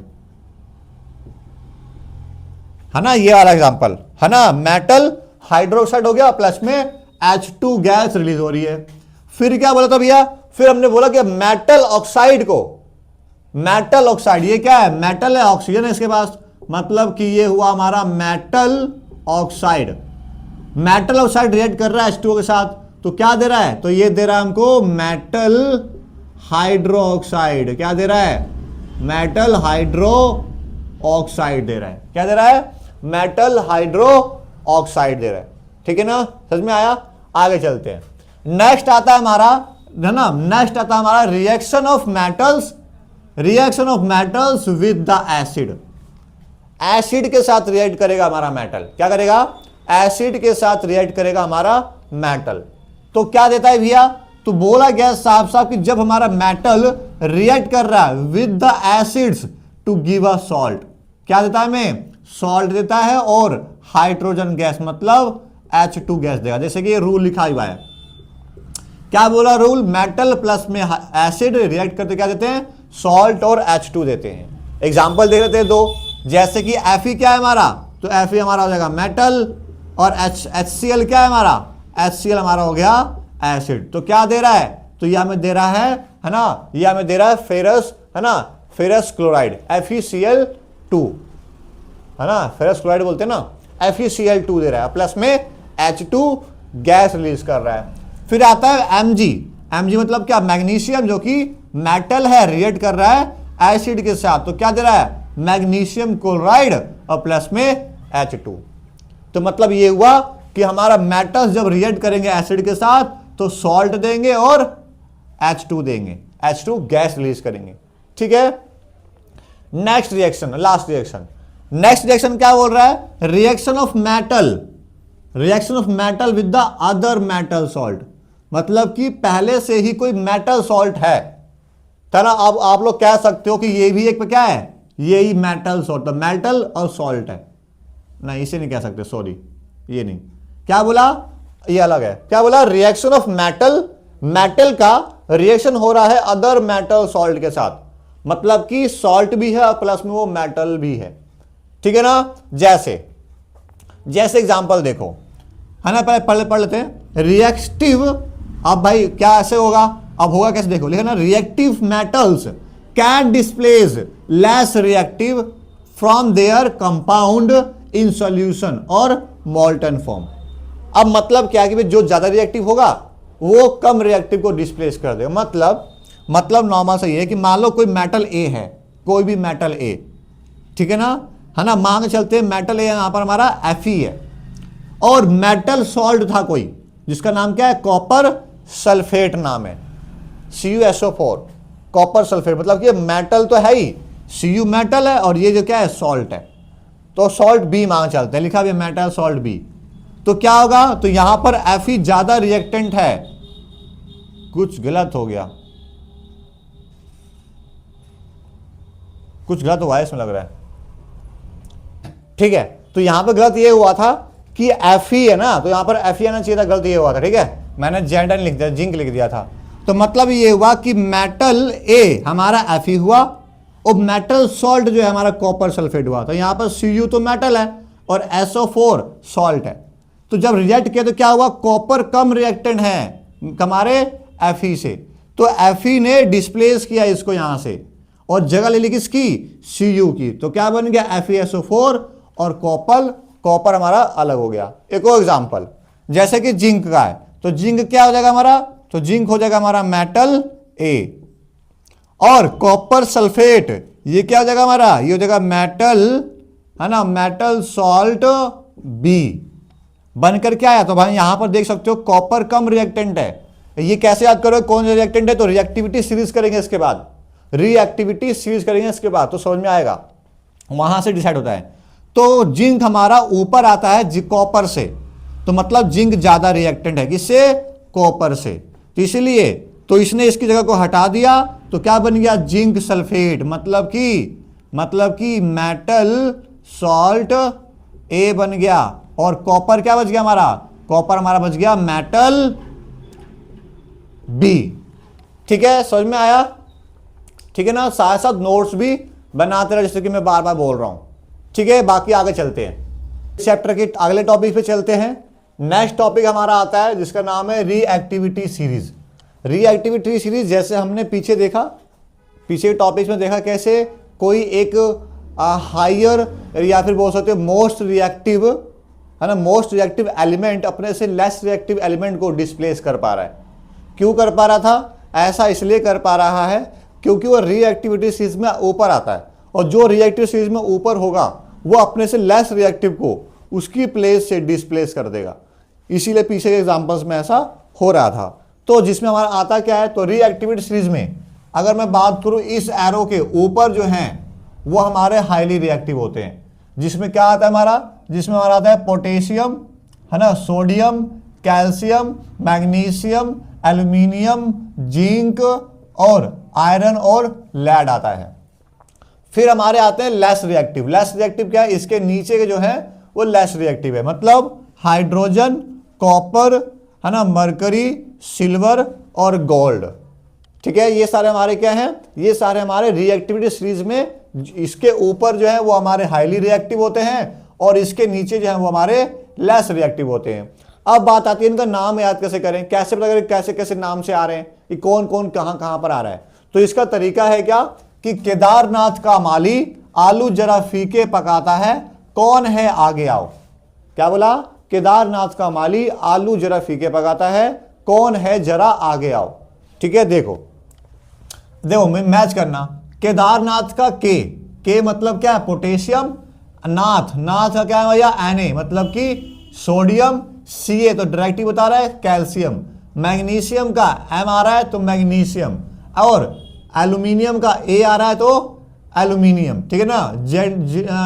है ना, ये वाला एग्जांपल है ना, मेटल हाइड्रोक्साइड हो गया, प्लस में H2 गैस रिलीज हो रही है। फिर क्या बोला था भैया, फिर हमने बोला कि मेटल ऑक्साइड को, मेटल ऑक्साइड ये क्या है, मेटल है, ऑक्सीजन है इसके पास, मतलब कि ये हुआ हमारा metal oxide. Metal oxide react कर रहा है H2O के साथ, तो क्या दे रहा है, तो ये दे रहा है हमको मेटल हाइड्रोक्साइड। क्या दे रहा है, मेटल हाइड्रो ऑक्साइड दे रहा है। क्या दे रहा है, मेटल हाइड्रो ऑक्साइड दे रहा है। ठीक है ना, समझ में आया। आगे चलते हैं, नेक्स्ट आता है हमारा, है ना, नेक्स्ट आता है हमारा reaction of metals, reaction of metals with the acid. Acid के साथ रिएक्ट करेगा हमारा मेटल। क्या करेगा, एसिड के साथ रिएक्ट करेगा हमारा मेटल। तो क्या देता है भैया, तो बोला गया साफ साफ कि जब हमारा मेटल रिएक्ट कर रहा है with the acids to give a salt, क्या देता है हमें, सॉल्ट देता है और हाइड्रोजन गैस मतलब H2 गैस देगा। जैसे कि ये रूल लिखा हुआ है, क्या बोला रूल, मेटल प्लस में एसिड रिएक्ट करते क्या देते हैं, सॉल्ट और H2 देते हैं। एग्जांपल दे देते हैं दो, जैसे कि Fe क्या है हमारा, तो Fe हमारा हो जाएगा मेटल, और HCl क्या है हमारा, HCl हमारा हो गया एसिड। तो क्या दे रहा है, तो यह हमें दे रहा है ना, यह हमें दे रहा है फेरस, है ना, फेरस क्लोराइड FeCl2, है ना, फेरस क्लोराइड बोलते हैं ना, FeCl2 दे रहा है, प्लस में H2 गैस रिलीज कर रहा है। फिर आता है Mg, Mg मतलब क्या, मैग्नीशियम, जो कि मेटल है, रिएक्ट कर रहा है एसिड के साथ, तो क्या दे रहा है, मैग्नीशियम क्लोराइड और प्लस में H2। तो मतलब ये हुआ कि हमारा मेटल्स जब रिएक्ट करेंगे एसिड के साथ तो सॉल्ट देंगे और H2 देंगे, H2 गैस रिलीज करेंगे। ठीक है, next reaction, last reaction, next reaction क्या बोल रहा है, reaction of metal, reaction of metal with the other metal salt, मतलब कि पहले से ही कोई मेटल सॉल्ट है, तो ना अब आप लोग कह सकते हो कि ये भी एक क्या है, ये ही मेटल सॉल्ट, तो मेटल और सॉल्ट है, नहीं इसे नहीं कह सकते, सॉरी ये नहीं, क्या बोला, ये अलग है। क्या बोला, रिएक्शन ऑफ मेटल, मेटल का रिएक्शन हो रहा है अदर मेटल सॉल्ट के साथ, मतलब कि सॉल्ट भी है प्लस में वो मेटल भी है। ठीक है ना, जैसे जैसे एग्जांपल देखो, है ना, पहले पढ़ लेते हैं रिएक्टिव। अब भाई क्या ऐसे होगा, अब होगा कैसे देखो, लिखा ना, reactive metals can displace less reactive from there compound in solution और मोल्टन फॉर्म। अब मतलब क्या है कि जो ज्यादा रिएक्टिव होगा वो कम रिएक्टिव को डिस्प्लेस कर देगा। मतलब नॉर्मल से ये है कि मान लो कोई मेटल ए है, कोई भी मेटल ए, ठीक है ना, मान के चलते हैं मेटल ए यहां पर हमारा Fe है, और मेटल सॉल्ट था कोई जिसका नाम क्या है, कॉपर सल्फेट नाम है, CuSO4, कॉपर सल्फेट, मतलब कि मेटल तो है ही, Cu मेटल है और ये जो क्या है सॉल्ट है, तो सॉल्ट बी मांग चलते हैं, लिखा भी मेटल सॉल्ट बी। तो क्या होगा, तो यहां पर Fe ज्यादा रिएक्टेंट है, कुछ गलत हो गया, कुछ गलत हुआ है इसमें लग रहा है। ठीक है, तो यहां पर गलत ये हुआ था कि Fe है ना, तो यहां पर Fe आना चाहिए था, गलत ये हुआ था। ठीक है, मैंने जेंडन लिख दिया, जिंक लिख दिया था। तो मतलब ये हुआ कि मेटल ए हमारा Fe हुआ और मेटल सॉल्ट जो है हमारा कॉपर सल्फेट हुआ। तो यहां पर Cu तो मेटल है और SO4 सॉल्ट है, तो जब रिएक्ट किया तो क्या हुआ, कॉपर कम रिएक्टेंट है हमारे Fe से, तो Fe ने डिस्प्लेस किया इसको यहां से और जगह ले ली किसकी, Cu की, तो क्या बन गया FeSO4 और कॉपर हमारा अलग हो गया। एक और एग्जांपल, जैसे कि जिंक का है, तो जिंक क्या हो जाएगा हमारा, तो जिंक हो जाएगा हमारा मेटल ए, और कॉपर सल्फेट ये क्या हो जाएगा हमारा, ये हो जाएगा मेटल, है ना, मेटल सॉल्ट बी। बनकर क्या आया, तो भाई यहां पर देख सकते हो कॉपर कम रिएक्टेंट है। ये कैसे याद करोगे कौन सा रिएक्टेंट है, तो रिएक्टिविटी सीरीज करेंगे इसके बाद, रिएक्टिविटी सीरीज करेंगे इसके बाद, तो समझ में आएगा, वहां से डिसाइड होता है। तो जिंक हमारा ऊपर आता है कॉपर से, तो मतलब जिंक ज्यादा रिएक्टेंट है किससे, कॉपर से, तो इसलिए तो इसने इसकी जगह को हटा दिया, तो क्या बन गया जिंक सल्फेट, मतलब कि मेटल सॉल्ट ए बन गया, और कॉपर क्या बच गया हमारा, कॉपर हमारा बच गया मेटल बी। ठीक है, समझ में आया। ठीक है ना, साथ साथ नोट्स भी बनाते रहे, जैसे कि मैं बार बार बोल रहा हूं। ठीक है, बाकी आगे चलते हैं। चैप्टर के अगले टॉपिक पे चलते हैं। नेक्स्ट टॉपिक हमारा आता है जिसका नाम है रीएक्टिविटी सीरीज। रीएक्टिविटी सीरीज जैसे हमने पीछे देखा, पीछे टॉपिक्स में देखा कैसे कोई एक हायर या फिर बोल सकते हो मोस्ट रिएक्टिव, है ना, मोस्ट रिएक्टिव एलिमेंट अपने से लेस रिएक्टिव एलिमेंट को डिस्प्लेस कर पा रहा है। क्यों कर पा रहा था? ऐसा इसलिए कर पा रहा है क्योंकि वो रिएक्टिविटी सीरीज में ऊपर आता है, और जो रिएक्टिव सीरीज में ऊपर होगा वो अपने से लेस रिएक्टिव को उसकी प्लेस से डिस्प्लेस कर देगा। इसीलिए पीछे के एग्जांपल्स में ऐसा हो रहा था। तो जिसमें हमारा आता क्या है, तो रिएक्टिविटी सीरीज में अगर मैं बात करूं, इस एरो के ऊपर जो हैं वो हमारे हाईली रिएक्टिव होते हैं। जिसमें क्या आता है हमारा, जिसमें हमारा आता है पोटेशियम, है ना, sodium, calcium, magnesium, aluminium, zinc और आयरन और लेड आता है। फिर हमारे आते हैं लेस रिएक्टिव। लेस रिएक्टिव क्या है, इसके नीचे के जो है वो लेस रिएक्टिव है, मतलब हाइड्रोजन, कॉपर, है ना, मरकरी, सिल्वर और गोल्ड। ठीक है, ये सारे हमारे क्या हैं, ये सारे हमारे रिएक्टिविटी सीरीज में इसके ऊपर जो है वो हमारे हाईली रिएक्टिव होते हैं और इसके नीचे जो है वो हमारे लेस रिएक्टिव होते हैं। अब बात आती है इनका नाम याद कैसे करें, कैसे पता करें कैसे कैसे नाम से आ रहे हैं, कि कौन कौन कहां कहां पर आ रहा है। तो इसका तरीका है क्या कि केदारनाथ का माली आलू जरा फीके पकाता है, कौन है आगे आओ। क्या बोला? केदारनाथ का माली आलू जरा फीके पकाता है, कौन है जरा आगे आओ। ठीक है, देखो देखो मैच करना। केदारनाथ का के मतलब क्या है, पोटेशियम, नाथ, नाथ का क्या है भैया, Na मतलब कि सोडियम, Ca तो डायरेक्टली बता रहा है कैल्शियम, मैग्नीशियम का M आ रहा है तो मैग्नीशियम, और एल्यूमिनियम का A आ रहा है तो एल्यूमिनियम। ठीक है ना,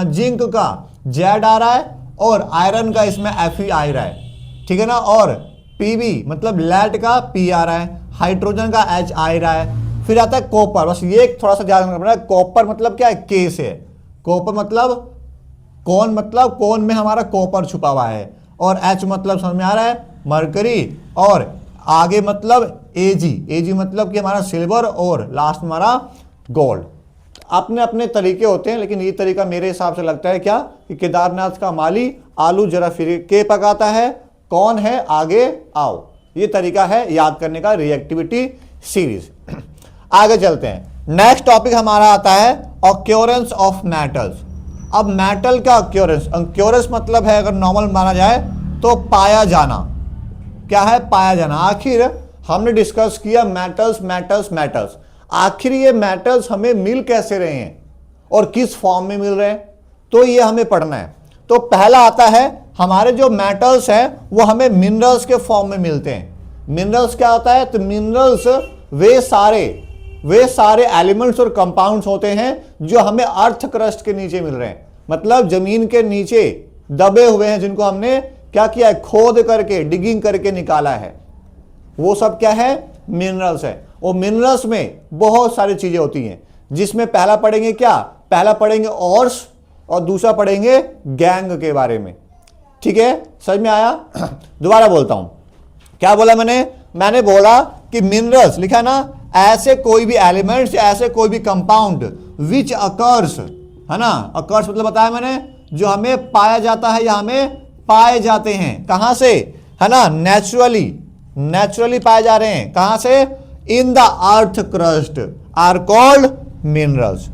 जिंक का Z आ रहा है और आयरन का इसमें Fe आ रहा है। ठीक है ना, और Pb मतलब लेड का P आ रहा है, हाइड्रोजन का H आ रहा है। फिर आता है कॉपर, बस ये थोड़ा सा ध्यान रखना है, कॉपर मतलब क्या है, K से। कॉपर मतलब कौन में हमारा कॉपर छुपा हुआ है, और H मतलब समझ में आ रहा है मरकरी, और आगे मतलब Ag मतलब कि हमारा सिल्वर, और लास्ट हमारा गोल्ड। अपने अपने तरीके होते हैं, लेकिन ये तरीका मेरे हिसाब से लगता है क्या कि केदारनाथ का माली आलू जरा फिर के पकाता है, कौन है आगे आओ। ये तरीका है याद करने का रिएक्टिविटी सीरीज। आगे चलते हैं। नेक्स्ट टॉपिक हमारा आता है ऑक्योरेंस ऑफ मेटल्स। अब मेटल का ऑक्योरेंस, ऑक्योरेंस मतलब है अगर नॉर्मल माना जाए तो पाया जाना। क्या है? पाया जाना। आखिर हमने डिस्कस किया मेटल्स मेटल्स मेटल्स, आखिर ये मेटल्स हमें मिल कैसे रहे हैं और किस फॉर्म में मिल रहे हैं, तो ये हमें पढ़ना है। तो पहला आता है हमारे जो मेटल्स हैं वो हमें मिनरल्स के फॉर्म में मिलते हैं। मिनरल्स क्या होता है? तो मिनरल्स वे सारे एलिमेंट्स और कंपाउंड्स होते हैं जो हमें अर्थ क्रस्ट के नीचे मिल रहे हैं, मतलब जमीन के नीचे दबे हुए हैं, जिनको हमने क्या किया है, खोद करके डिगिंग करके निकाला है। वो सब क्या है? मिनरल्स है। और मिनरल्स में बहुत सारी चीजें होती हैं, जिसमें पहला पढ़ेंगे क्या, पहला पढ़ेंगे ऑर्स और दूसरा पढ़ेंगे गैंग के बारे में। ठीक है, समझ में आया? दोबारा बोलता हूं, क्या बोला मैंने बोला कि मिनरल्स लिखा ना, ऐसे कोई भी एलिमेंट्स, ऐसे कोई भी कंपाउंड विच अकर्स, है ना, अकर्स मतलब बताया मैंने, जो हमें पाया जाता है या हमें पाए जाते हैं। कहां से? है ना, नेचुरली पाए जा रहे हैं। कहां से? In the earth crust are called minerals.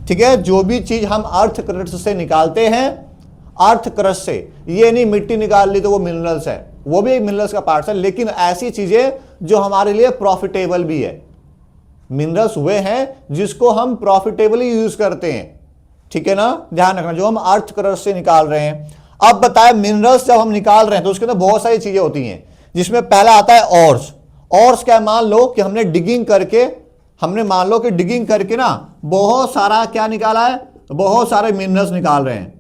ठीक है, जो भी चीज हम अर्थ क्रस्ट से निकालते हैं, अर्थ क्रस्ट से, ये नहीं मिट्टी निकाल ली तो वो मिनरल्स है, वो भी एक मिनरल्स का पार्ट है, लेकिन ऐसी चीजें जो हमारे लिए प्रॉफिटेबल भी है। मिनरल्स वे हैं जिसको हम प्रॉफिटेबली यूज करते हैं। ठीक है ना, ध्यान रखना, जो हम अर्थ क्रस्ट से निकाल रहे हैं। अब बताए मिनरल्स जब हम निकाल रहे हैं तो उसके अंदर बहुत सारी चीजें होती हैं, जिसमें पहला आता है ऑर्स। ऑर्स क्या, मान लो कि हमने डिगिंग करके ना बहुत सारा क्या निकाला है, बहुत सारे मिनरल्स निकाल रहे हैं,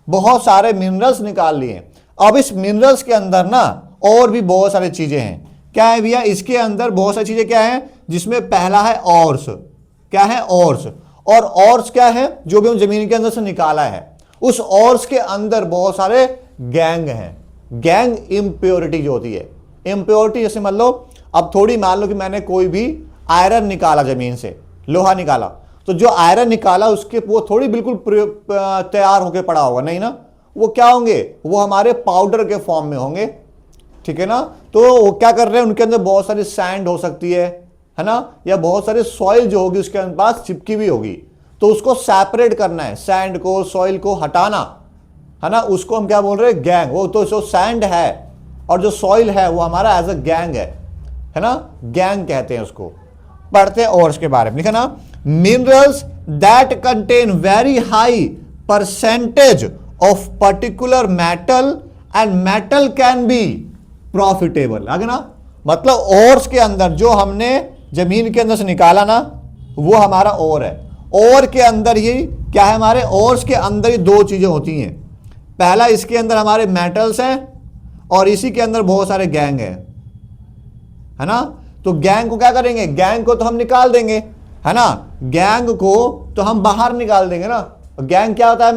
बहुत सारे मिनरल्स निकाल लिए। अब इस मिनरल्स के अंदर ना और भी बहुत सारी चीजें हैं। क्या है भैया? इसके अंदर बहुत सारी चीजें क्या है, जिसमें पहला है ऑर्स। क्या है? ऑर्स। और ऑर्स क्या है? जो भी हम जमीन के अंदर से निकाला है, उस ऑर्स के अंदर बहुत सारे गैंग हैं। गैंग इम्प्योरिटी जो होती है, इम्प्योरिटी जैसे मान लो, अब थोड़ी मान लो कि मैंने कोई भी आयरन निकाला, जमीन से लोहा निकाला, तो जो आयरन निकाला उसके वो थोड़ी बिल्कुल तैयार होकर पड़ा होगा, नहीं ना, वो क्या होंगे, वो हमारे पाउडर के फॉर्म में होंगे, ठीक है ना। तो वो क्या कर रहे हैं, उनके अंदर बहुत सारी सैंड हो सकती है ना, या बहुत सारी सॉइल जो होगी उसके पास चिपकी भी होगी, तो उसको सेपरेट करना है, सैंड को सॉइल को हटाना, है ना, उसको हम क्या बोल रहे हैं, गैंग। वो तो जो सैंड है और जो सॉइल है वो हमारा एज अ गैंग है ना, गैंग कहते हैं उसको। पढ़ते हैं ओर्स के बारे में, लिखा ना, minerals that contain very high percentage of particular metal and metal can be profitable. आगे ना, मतलब ओर्स के अंदर जो हमने जमीन के अंदर से निकाला ना, वो हमारा ओर है। ओर के अंदर ही क्या है, हमारे ओर्स के अंदर ही दो चीजें होती हैं। पहला, इसके अंदर हमारे मेटल्स हैं और इसी के अंदर बहुत सारे गैंग है ना। तो गैंग को क्या करेंगे, गैंग को तो हम निकाल देंगे, है ना, गैंग को तो हम बाहर निकाल देंगे ना। गैंग क्या होता है,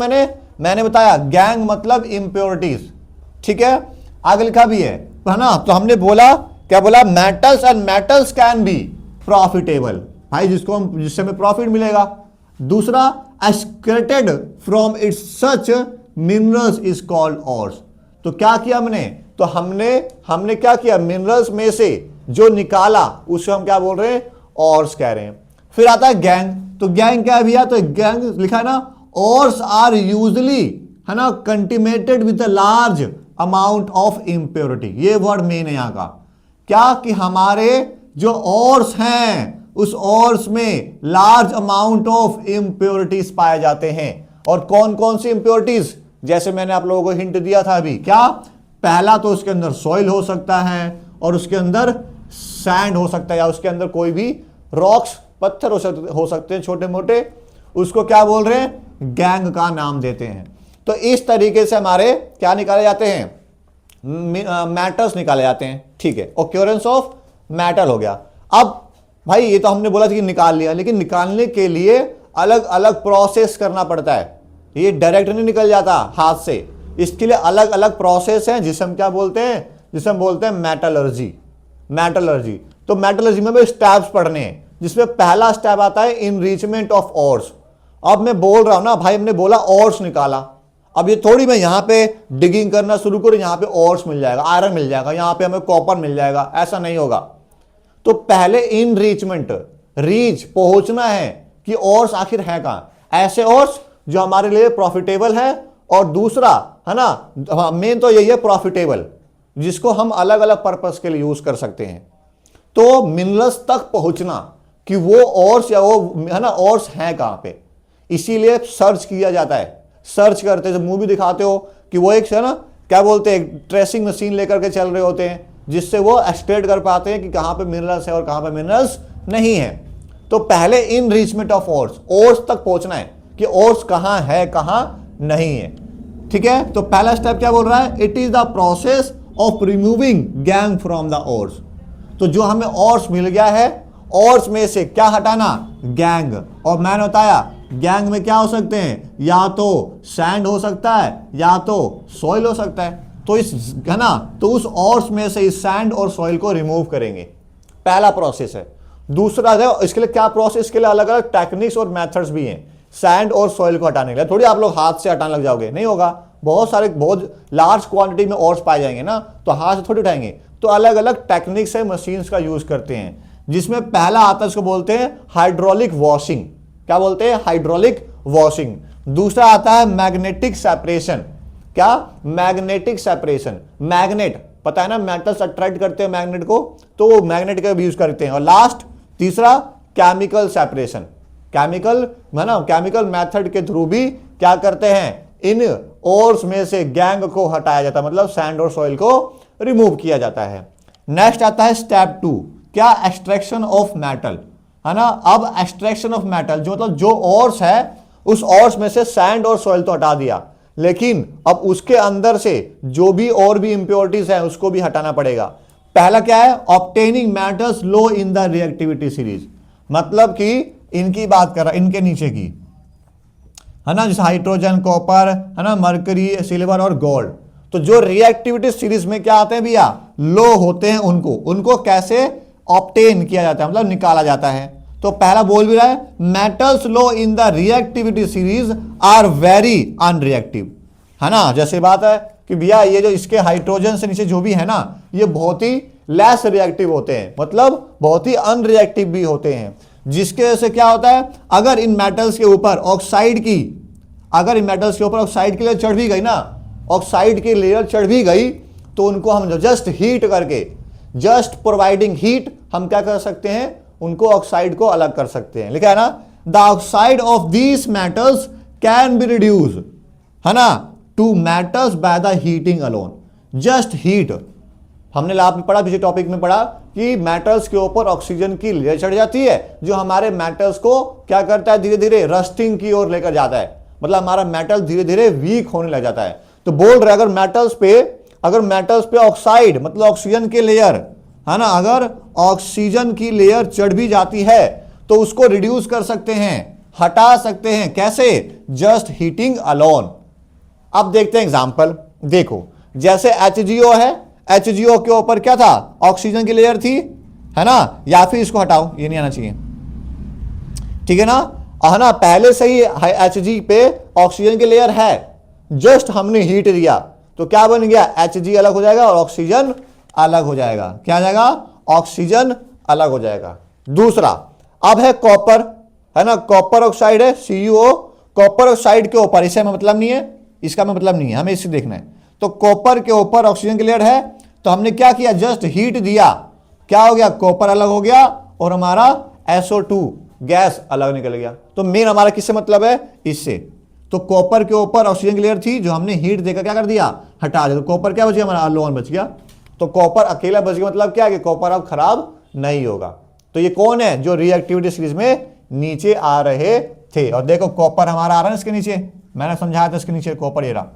मैंने बताया, गैंग मतलब इंप्योरिटीज, ठीक है। आगे लिखा भी है ना, तो हमने बोला, क्या बोला, metals and metals can be profitable, भाई जिससे हमें प्रॉफिट मिलेगा। दूसरा, extracted from its such minerals is called ores. तो क्या किया हमने, तो हमने क्या किया, मिनरल्स में से जो निकाला उसे हम क्या बोल रहे हैं, ओर्स कह रहे हैं। फिर आता है गैंग। तो गैंग क्या है भैया, तो गैंग लिखा है ना, ओर्स आर यूजली, है ना, contaminated with a large amount of impurity. ये वर्ड मेन है यहां का, क्या कि हमारे जो ओर्स हैं उस ओर्स में लार्ज अमाउंट ऑफ इंप्योरिटीज पाए जाते हैं। और कौन कौन सी इंप्योरिटीज, जैसे मैंने आप लोगों को हिंट दिया था अभी, क्या, पहला तो उसके अंदर सॉइल हो सकता है और उसके अंदर सैंड हो सकता है, या उसके अंदर कोई भी रॉक्स, पत्थर हो सकते हैं छोटे मोटे, उसको क्या बोल रहे हैं, गैंग का नाम देते हैं। तो इस तरीके से हमारे क्या निकाले जाते हैं, मैटर्स निकाले जाते हैं, ठीक है। ओक्योरेंस ऑफ मैटर हो गया। अब भाई ये तो हमने बोला था कि निकाल लिया, लेकिन निकालने के लिए अलग अलग प्रोसेस करना पड़ता है, ये डायरेक्ट नहीं निकल जाता हाथ से। इसके लिए अलग अलग प्रोसेस हैं, जिसे हम क्या बोलते हैं, जिसे हम बोलते हैं मेटलर्जी। तो मेटलर्जी में भी स्टेप्स पढ़ने हैं, जिसमें पहला स्टेप आता है इनरिचमेंट ऑफ ओर्स। अब मैं बोल रहा हूं ना भाई, हमने बोला ओर्स निकाला, अब ये थोड़ी मैं यहां पे डिगिंग करना शुरू करूं, यहां पे ओर्स मिल जाएगा, आयरन मिल जाएगा, यहां पे हमें कॉपर मिल जाएगा, ऐसा नहीं होगा। तो पहले इनरिचमेंट, रीच, पहुंचना है कि ओर्स आखिर है कहां, ऐसे ओर्स जो हमारे लिए प्रॉफिटेबल है, और दूसरा, है ना, मेन तो यही है प्रॉफिटेबल, जिसको हम अलग अलग पर्पस के लिए यूज कर सकते हैं। तो मिनरल्स तक पहुंचना कि वो ओर्स, या वो, है ना, ओर्स हैं कहां पे, इसीलिए सर्च किया जाता है। सर्च करते, जब मूवी दिखाते हो कि वो एक, है ना, क्या बोलते हैं, ट्रेसिंग मशीन लेकर के चल रहे होते हैं, जिससे वो एस्टेट कर पाते हैं कि कहां पे मिनरल्स है और कहां पे मिनरल्स नहीं है। तो पहले इनरिचमेंट ऑफ ओर्स तक पहुंचना है कि ओर्स कहां है कहां नहीं है, ठीक है। तो पहला स्टेप क्या बोल रहा है, it is the process of removing gang from the ores. तो जो हमें ओर्स मिल गया है, ओर्स में से क्या हटाना, गैंग। और मैंने बताया गैंग में क्या हो सकते हैं, या तो सैंड हो सकता है या तो सॉइल हो सकता है। तो इस, है ना, तो उस ओर्स में से इस सैंड और सॉइल को रिमूव करेंगे, पहला प्रोसेस है। दूसरा है, इसके लिए क्या प्रोसेस, के लिए अलग अलग टेक्निक्स और मेथड्स भी हैं सैंड और सॉइल को हटाने के लिए। थोड़ी आप लोग हाथ से हटाने लग जाओगे, नहीं होगा, बहुत लार्ज क्वांटिटी में ओर्स पाए जाएंगे ना, तो हाथ से थोड़ी उठाएंगे। तो अलग अलग टेक्निक्स है, मशीन्स का यूज करते हैं, जिसमें पहला आता है, उसको बोलते हैं हाइड्रोलिक वॉशिंग। क्या बोलते हैं, हाइड्रोलिक वॉशिंग। दूसरा आता है मैग्नेटिक सेपरेशन। क्या, मैग्नेटिक सेपरेशन। मैग्नेट पता है ना, मेटल्स अट्रैक्ट करते हैं मैग्नेट को, तो वो मैग्नेट का भी यूज करते हैं। और लास्ट तीसरा, केमिकल सेपरेशन। केमिकल, है ना, केमिकल मेथड के थ्रू भी क्या करते हैं, इन ओर्स में से गैंग को हटाया जाता है, मतलब सैंड और सॉइल को रिमूव किया जाता है। नेक्स्ट आता है स्टेप 2, क्या, एक्सट्रैक्शन ऑफ मेटल, है ना। अब एक्सट्रैक्शन ऑफ मेटल जो, मतलब जो ओर्स है, उस ओर्स में से सैंड और सॉइल तो हटा दिया, लेकिन अब उसके अंदर से जो भी और भी इंप्योरिटीज है उसको भी हटाना पड़ेगा। पहला क्या है, obtaining metals low in the reactivity series, मतलब कि इनकी बात कर रहा, इनके नीचे की, है ना, जैसे हाइड्रोजन, कॉपर, है ना, मरकरी, सिल्वर और गोल्ड। तो जो रिएक्टिविटी सीरीज में क्या आते हैं भैया, लो होते हैं, उनको कैसे ऑब्टेन किया जाता है, मतलब निकाला जाता है। तो पहला बोल भी रहा है, metals low in the reactivity series are very unreactive. है ना। जैसे बात है कि भैया ये जो इसके हाइड्रोजन से नीचे जो भी है ना, ये बहुत ही लेस रिएक्टिव होते हैं, मतलब बहुत ही अनरिएक्टिव भी होते हैं, जिसके वजह से क्या होता है, अगर इन मेटल्स के ऊपर ऑक्साइड की लेयर चढ़ भी गई ना, ऑक्साइड की लेयर चढ़ भी गई, तो उनको हम जस्ट हीट करके, जस्ट प्रोवाइडिंग हीट, हम क्या कर सकते हैं, उनको ऑक्साइड को अलग कर सकते हैं। लिखा है ना, the oxide of these metals can be reduce, है ना, to metals by the heating alone. Just heat, हमने लाभ में पढ़ा, पिछले टॉपिक में पढ़ा कि मेटल्स के ऊपर ऑक्सीजन की लेयर चढ़ जाती है, जो हमारे मेटल्स को क्या करता है, धीरे धीरे रस्टिंग की ओर लेकर जाता है, मतलब हमारा मेटल धीरे धीरे वीक होने लग जाता है। तो बोल रहे अगर मेटल्स पे ऑक्साइड मतलब ऑक्सीजन की लेयर, है ना, अगर ऑक्सीजन की लेयर चढ़ भी जाती है तो उसको रिड्यूस कर सकते हैं, हटा सकते हैं, कैसे, जस्ट हीटिंग अलोन। अब देखते हैं एग्जांपल। देखो जैसे HGO है, HGO के ऊपर क्या था, ऑक्सीजन की लेयर थी, है ना, या फिर इसको हटाओ, ये नहीं आना चाहिए, ठीक है ना, है ना, पहले से ही Hg पे ऑक्सीजन की लेयर है, जस्ट हमने हीट दिया तो क्या बन गया, Hg अलग हो जाएगा और ऑक्सीजन अलग हो जाएगा। क्या आ जाएगा, ऑक्सीजन अलग हो जाएगा। दूसरा अब है कॉपर, है ना, कॉपर ऑक्साइड है CuO, कॉपर ऑक्साइड के ऊपर, इसे हमें मतलब नहीं है, इसका हमें मतलब नहीं है, हमें इसे देखना है। तो कॉपर के ऊपर ऑक्सीजन की लेयर है, तो हमने क्या किया, जस्ट हीट दिया, क्या हो गया, कॉपर अलग हो गया और हमारा SO2 गैस अलग निकल गया। तो मेन हमारा किससे मतलब है, इससे। तो कॉपर के ऊपर ऑक्सीजन की लेयर थी, जो हमने हीट देकर क्या कर दिया, हटा दिया, तो कॉपर क्या बच गया, हमारा अलोन बच गया। तो कॉपर अकेला बच गया, मतलब क्या है कि कॉपर अब खराब नहीं होगा। तो ये कौन है जो रिएक्टिविटी सीरीज में नीचे आ रहे थे, और देखो कॉपर हमारा आ रहा है इसके नीचे, मैंने समझाया था इसके नीचे कॉपर ये रहा,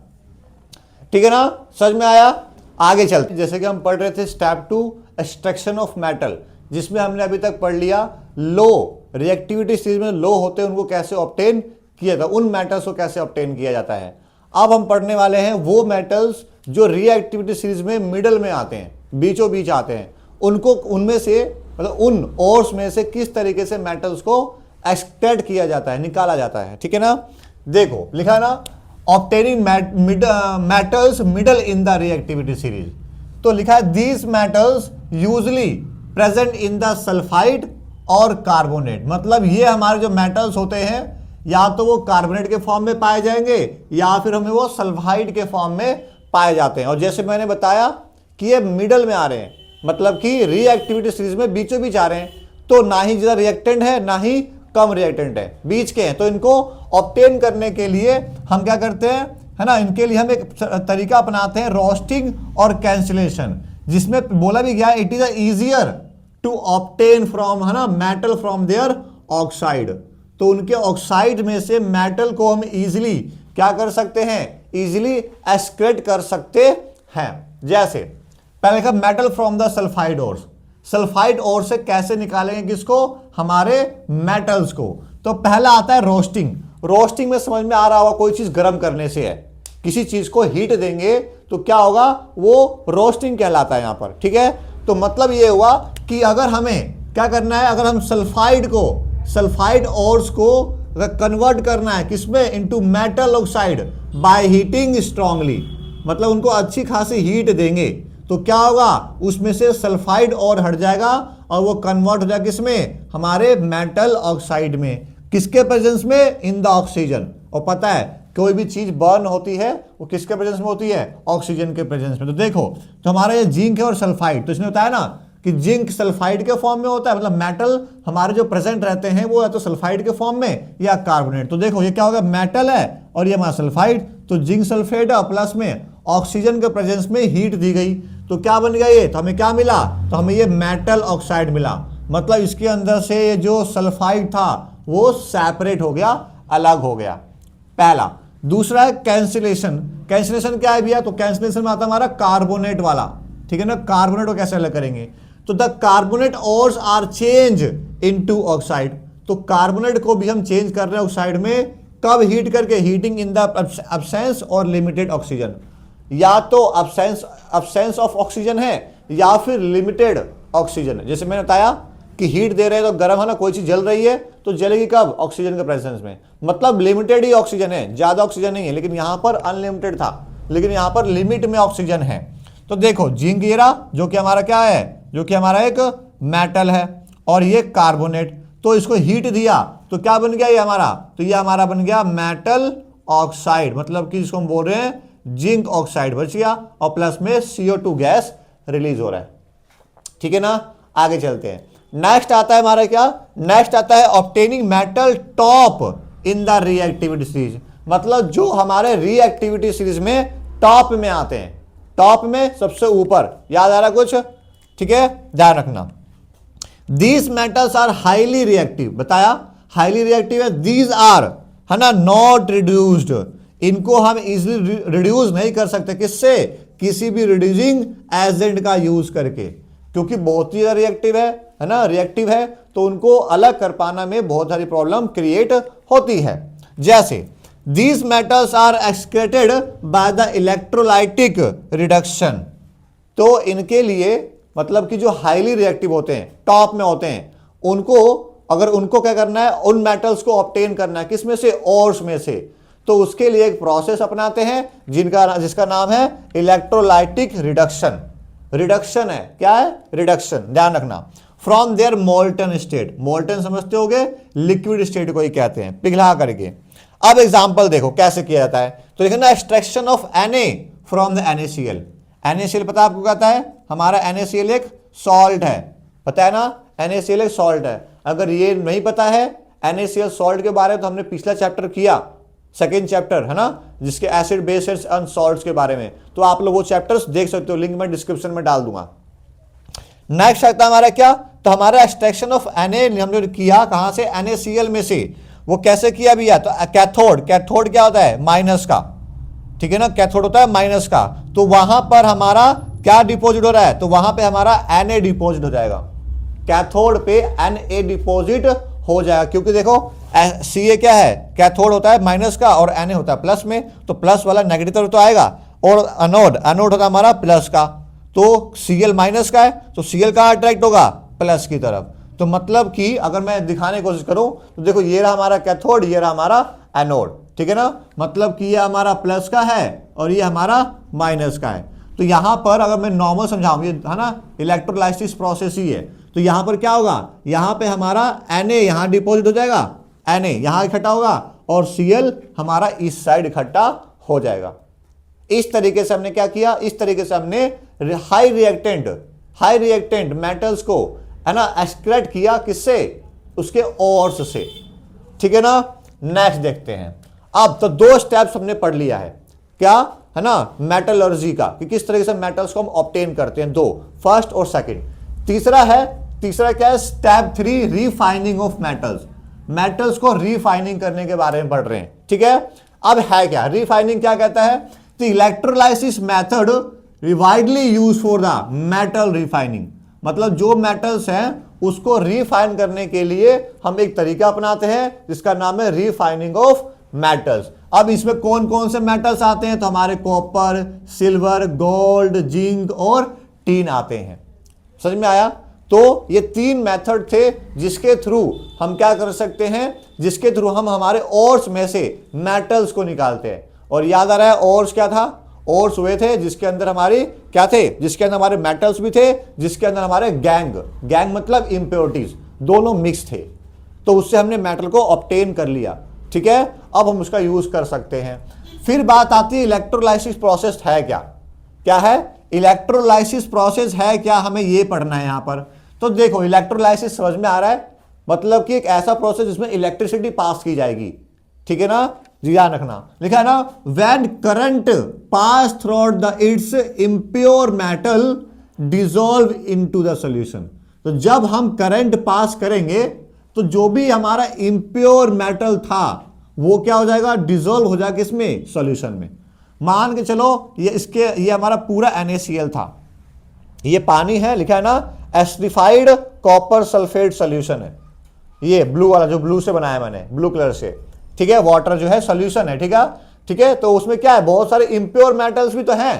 ठीक है ना, समझ में आया। आगे चलते, जैसे कि हम पढ़ रहे थे स्टेप 2 एक्सट्रैक्शन ऑफ मेटल, जिसमें हमने अभी तक पढ़ लिया लो रिएक्टिविटी सीरीज में लो होते हैं उनको कैसे ऑब्टेन किया जाता है, उन मेटल्स को कैसे ऑब्टेन किया जाता है। अब हम पढ़ने वाले हैं वो मेटल्स जो रिएक्टिविटी सीरीज में मिडल में आते हैं, बीचों बीच आते हैं, उनको उनमें से मतलब उन ओर्स में से किस तरीके से मेटल्स को एक्सट्रैक्ट किया जाता है, निकाला जाता है, ठीक है ना। देखो लिखा है ना, obtaining metals middle in the reactivity series. तो लिखा है these metals usually present in the sulphide और कार्बोनेट, मतलब ये हमारे जो मेटल्स होते हैं या तो वो कार्बोनेट के फॉर्म में पाए जाएंगे या फिर हमें वो सल्फाइड के फॉर्म में पाए जाते हैं। और जैसे मैंने बताया कि ये मिडल में आ रहे हैं, मतलब कि रिएक्टिविटी सीरीज में बीचों बीच आ रहे हैं, तो ना ही ज्यादा रिएक्टेंट है ना ही कम रिएक्टेंट है, बीच के हैं। तो इनको ऑब्टेन करने के लिए हम क्या करते हैं, है ना, इनके लिए हम एक तरीका अपनाते हैं रोस्टिंग और कैंसिलेशन, जिसमें बोला भी गया it is easier to obtain from, है ना, मेटल फ्रॉम देयर ऑक्साइड। तो उनके ऑक्साइड में से मेटल को हम इजीली क्या कर सकते हैं, इजीली एक्सट्रैक्ट कर सकते हैं। जैसे पहले लिखा metal from the sulphide ores, sulphide ore से कैसे निकालेंगे किसको, हमारे मेटल्स को। तो पहला आता है रोस्टिंग। रोस्टिंग में समझ में आ रहा होगा कोई चीज गर्म करने से है, किसी चीज को हीट देंगे तो क्या होगा, वो रोस्टिंग कहलाता है यहां पर, ठीक है। तो मतलब ये हुआ कि अगर हमें क्या करना है, अगर हम सल्फाइड ओर्स को कन्वर्ट करना है किसमें, into metal oxide by heating strongly, मतलब उनको अच्छी खासी हीट देंगे तो क्या होगा, उसमें से सल्फाइड और हट जाएगा और वो कन्वर्ट हो जाएगा किसमें, हमारे मेटल ऑक्साइड में। किसके प्रेजेंस में, इन द ऑक्सीजन। और पता है कोई भी चीज बर्न होती है वो किसके प्रेजेंस में होती है, ऑक्सीजन के प्रेजेंस में। तो देखो तो हमारा ये जिंक है और सल्फाइड, तो इसने बताया ना कि जिंक सल्फाइड के फॉर्म में होता है, मतलब मेटल हमारे जो प्रेजेंट रहते हैं वो या तो सल्फाइड के फॉर्म में या कार्बोनेट। तो देखो ये क्या होगा, मेटल है और ये हमारा सल्फाइड, तो जिंक सल्फेट है प्लस में ऑक्सीजन के प्रेजेंस में हीट दी गई तो क्या बन गया ये, तो हमें क्या मिला, तो हमें ये मेटल ऑक्साइड मिला। मतलब इसके अंदर से ये जो सल्फाइड था वो सेपरेट हो गया, अलग हो गया, पहला। दूसरा है कैंसिलेशन। कैंसिलेशन क्या है भैया, तो कैंसिलेशन में आता है हमारा कार्बोनेट वाला, ठीक है ना। कार्बोनेट को कैसे अलग करेंगे, तो the carbonate ores are change into oxide. तो कार्बोनेट को भी हम चेंज कर रहे हैं ऑक्साइड में, कब, हीट करके, हीटिंग इन द अब्सेंस और लिमिटेड ऑक्सीजन। या तो अब्सेंस ऑफ ऑक्सीजन है या फिर लिमिटेड ऑक्सीजन है। जैसे मैंने बताया कि हीट दे रहे हैं तो गर्म है ना, कोई चीज जल रही है तो जलेगी कब? ऑक्सीजन के प्रेजेंस में। मतलब लिमिटेड ही ऑक्सीजन है, ज्यादा ऑक्सीजन नहीं है, लेकिन यहां पर अनलिमिटेड था, लेकिन यहां पर लिमिट में ऑक्सीजन है। तो देखो जिंक हीरा जो कि हमारा क्या है, जो कि हमारा एक मेटल है, और ये कार्बोनेट, तो इसको हीट दिया तो क्या बन गया ये हमारा? तो ये हमारा बन गया मेटल ऑक्साइड, मतलब कि इसको हम बोल रहे हैं जिंक ऑक्साइड बच गया, और प्लस में CO2 गैस रिलीज हो रहा है। ठीक है ना, आगे चलते हैं। नेक्स्ट आता है हमारा क्या? नेक्स्ट आता है obtaining metal top in the reactivity series, मतलब जो हमारे रिएक्टिविटी सीरीज में टॉप में आते हैं, टॉप में सबसे ऊपर, याद आ रहा कुछ? ठीक है, ध्यान रखना। These metals are highly reactive, बताया हाईली रिएक्टिव है, दीज आर, है ना, नॉट रिड्यूस्ड, इनको हम इजिली रिड्यूस नहीं कर सकते, किससे? किसी भी रिड्यूसिंग एजेंट का यूज करके, क्योंकि बहुत ही रिएक्टिव है ना, रिएक्टिव है, तो उनको अलग कर पाना में बहुत सारी प्रॉब्लम क्रिएट होती है। जैसे these metals are extracted by the electrolytic reduction, तो इनके लिए मतलब कि जो हाईली रिएक्टिव होते हैं, टॉप में होते हैं, उनको अगर उनको क्या करना है, उन मेटल्स को ऑब्टेन करना है, किसमें से? ओर्स में से, तो उसके लिए एक प्रोसेस अपनाते हैं जिसका नाम है इलेक्ट्रोलाइटिक रिडक्शन। रिडक्शन है, क्या है? रिडक्शन, ध्यान रखना। From their molten state, molten समझते होगे, लिक्विड स्टेट को ही कहते हैं, पिघला करके। अब एग्जांपल देखो कैसे किया जाता है, तो देखो ना, extraction of Na from the NaCl। NaCl पता आपको कहता है, हमारा NaCl एक सॉल्ट है, पता है ना, NaCl एक सॉल्ट है। अगर ये नहीं पता है NaCl सॉल्ट के बारे में, तो हमने पिछला चैप्टर किया, सेकेंड चैप्टर है ना, जिसके एसिड बेस एंड सॉल्ट्स के बारे में, तो आप लोग वो चैप्टर्स देख सकते हो, लिंक मैं डिस्क्रिप्शन में डाल दूंगा। नेक्स्ट आता है हमारा क्या? तो हमारा एक्सट्रैक्शन ऑफ Na हमने किया कहां से? NaCl में से। वो कैसे किया भैया? तो कैथोड, कैथोड क्या होता है? माइनस का, ठीक है ना, कैथोड होता है माइनस का, तो वहां पर हमारा क्या डिपॉजिट हो रहा है? तो वहां पे हमारा Na डिपॉजिट हो जाएगा, कैथोड पे Na डिपॉजिट हो जाएगा, क्योंकि देखो Ca क्या है? कैथोड होता है माइनस का, और Na होता है प्लस में, तो प्लस वाला नेगेटिव तरफ तो आएगा, और एनोड, एनोड होता है हमारा प्लस का, तो Cl माइनस का है, तो Cl कहां अट्रैक्ट होगा? प्लस की तरफ। तो मतलब कि अगर मैं दिखाने की कोशिश करूं तो देखो ये रहा हमारा कैथोड, ये रहा हमारा एनोड, ठीक है ना, मतलब कि ये हमारा प्लस का है और ये हमारा माइनस का है। तो यहां पर अगर मैं नॉर्मल समझाऊं, ये है ना इलेक्ट्रोलाइसिस प्रोसेस ही है, तो यहां पर क्या होगा? यहां पे हमारा Na यहां डिपॉजिट हो जाएगा, Na यहां इकट्ठा होगा, और Cl हमारा इस साइड इकट्ठा हो जाएगा। इस तरीके से हमने क्या किया? इस तरीके से हमने हाई रिएक्टेंट मेटल्स को, है ना, एक्सक्रेट किया, किससे? उसके ओर्स से, ठीक है ना। नेक्स्ट देखते हैं। अब तो दो स्टेप्स हमने पढ़ लिया है, क्या है ना, मेटलर्जी का, कि किस तरीके से मेटल्स को हम ऑब्टेन करते हैं, दो, फर्स्ट और सेकंड। तीसरा क्या है? Step 3, refining of metals. Metals को रिफाइनिंग करने के बारे में पढ़ रहे हैं, ठीक है। अब है क्या रिफाइनिंग? क्या कहता है? The electrolysis method widely use for the metal refining, मतलब जो मेटल्स हैं उसको रिफाइन करने के लिए हम एक तरीका अपनाते हैं जिसका नाम है रिफाइनिंग ऑफ मेटल्स। अब इसमें कौन कौन से मेटल्स आते हैं? तो हमारे कॉपर, सिल्वर, गोल्ड, जिंक और टीन आते हैं। समझ में आया? तो ये 3 मेथड थे जिसके थ्रू हम क्या कर सकते हैं, जिसके थ्रू हम हमारे ओर्स में से मेटल्स को निकालते हैं। और याद आ रहा है ओर्स क्या था? ओर्स हुए थे जिसके अंदर हमारे क्या थे? जिसके अंदर हमारे मेटल्स भी थे, जिसके अंदर हमारे गैंग मतलब इंप्योरिटीज दोनों मिक्स थे। तो उससे हमने मेटल को ऑब्टेन कर लिया, ठीक है। अब हम उसका यूज कर सकते हैं। फिर बात आती है इलेक्ट्रोलाइसिस प्रोसेस है क्या? क्या है? इलेक्ट्रोलाइसिस प्रोसेस है क्या, हमें ये पढ़ना है यहां पर। तो देखो इलेक्ट्रोलाइसिस समझ में आ रहा है, मतलब कि एक ऐसा प्रोसेस जिसमें इलेक्ट्रिसिटी पास की जाएगी, ठीक है ना, ध्यान रखना। लिखा है ना, when current pass through the it's impure metal dissolve into the solution. तो जब हम करंट पास करेंगे तो जो भी हमारा इम्प्योर मेटल था वो क्या हो जाएगा? डिसॉल्व हो जाएगा किसमें? सॉल्यूशन में। मान के चलो ये हमारा पूरा NaCl था, ये पानी है, लिखा है ना एसिडिफाइड कॉपर सल्फेट सॉल्यूशन है, ये ब्लू वाला जो ब्लू से बनाया मैंने, ब्लू कलर से, ठीक है। वाटर जो है सॉल्यूशन है, ठीक है, ठीक है। तो उसमें क्या है? बहुत सारे इंप्योर मेटल्स भी तो हैं,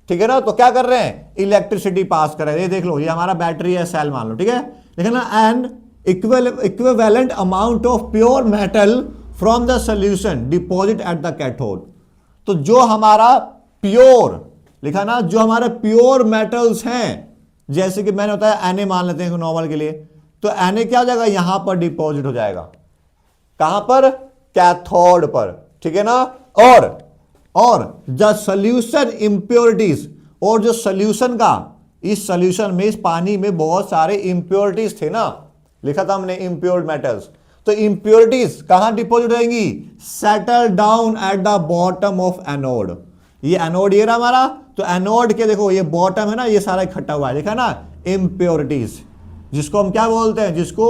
ठीक है ना। तो क्या कर रहे हैं, इलेक्ट्रिसिटी पास कर रहे हैं। ये देख लो, ये हमारा बैटरी है, सेल मान लो, ठीक है, ठीक है ना। And equivalent amount of pure metal from the solution deposit at the cathode. तो जो हमारा प्योर लिखा ना, जो हमारे प्योर मेटल्स हैं, जैसे कि मैंने बताया Na मान लेते हैं नॉर्मल के लिए, तो Na क्या हो जाएगा, यहां पर डिपॉजिट हो जाएगा। कहां पर, कैथोड पर, ठीक है ना। और द सोल्यूशन इंप्योरिटीज, और जो सोल्यूशन का, इस सोल्यूशन में, इस पानी में बहुत सारे इंप्योरिटीज थे ना, लिखा था हमने इम्प्योर मेटल्स। तो इंप्योरिटीज कहां डिपॉजिट हो जाएंगी, settle down at the bottom of anode. ये एनोड ये रहा हमारा, तो एनोड के देखो ये बॉटम है ना, ये सारा इकट्ठा हुआ है, देखा ना, इम्प्योरिटीज, जिसको हम क्या बोलते हैं, जिसको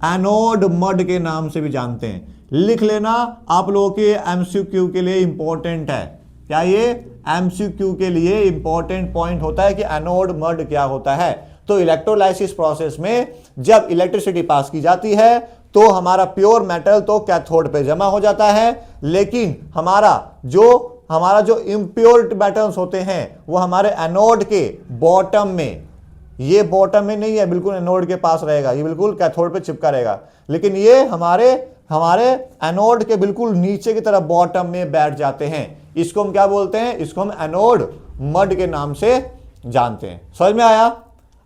एनोड मड के नाम से भी जानते हैं। लिख लेना, आप लोगों के एमसीक्यू के लिए इंपॉर्टेंट है। क्या ये एमसीक्यू के लिए इंपॉर्टेंट पॉइंट होता है कि एनोड मड क्या होता है। तो इलेक्ट्रोलाइसिस प्रोसेस में जब इलेक्ट्रिसिटी पास की जाती है तो हमारा प्योर मेटल तो कैथोड पे जमा हो जाता है, लेकिन हमारा जो इम्प्योर मेटल्स होते हैं वो हमारे एनोड के बॉटम में, ये बॉटम में नहीं है, बिल्कुल एनोड के पास रहेगा, ये बिल्कुल कैथोड पे चिपका रहेगा, लेकिन ये हमारे एनोड के बिल्कुल नीचे की तरफ बॉटम में बैठ जाते हैं। इसको हम क्या बोलते हैं, इसको हम एनोड मड के नाम से जानते हैं। समझ में आया,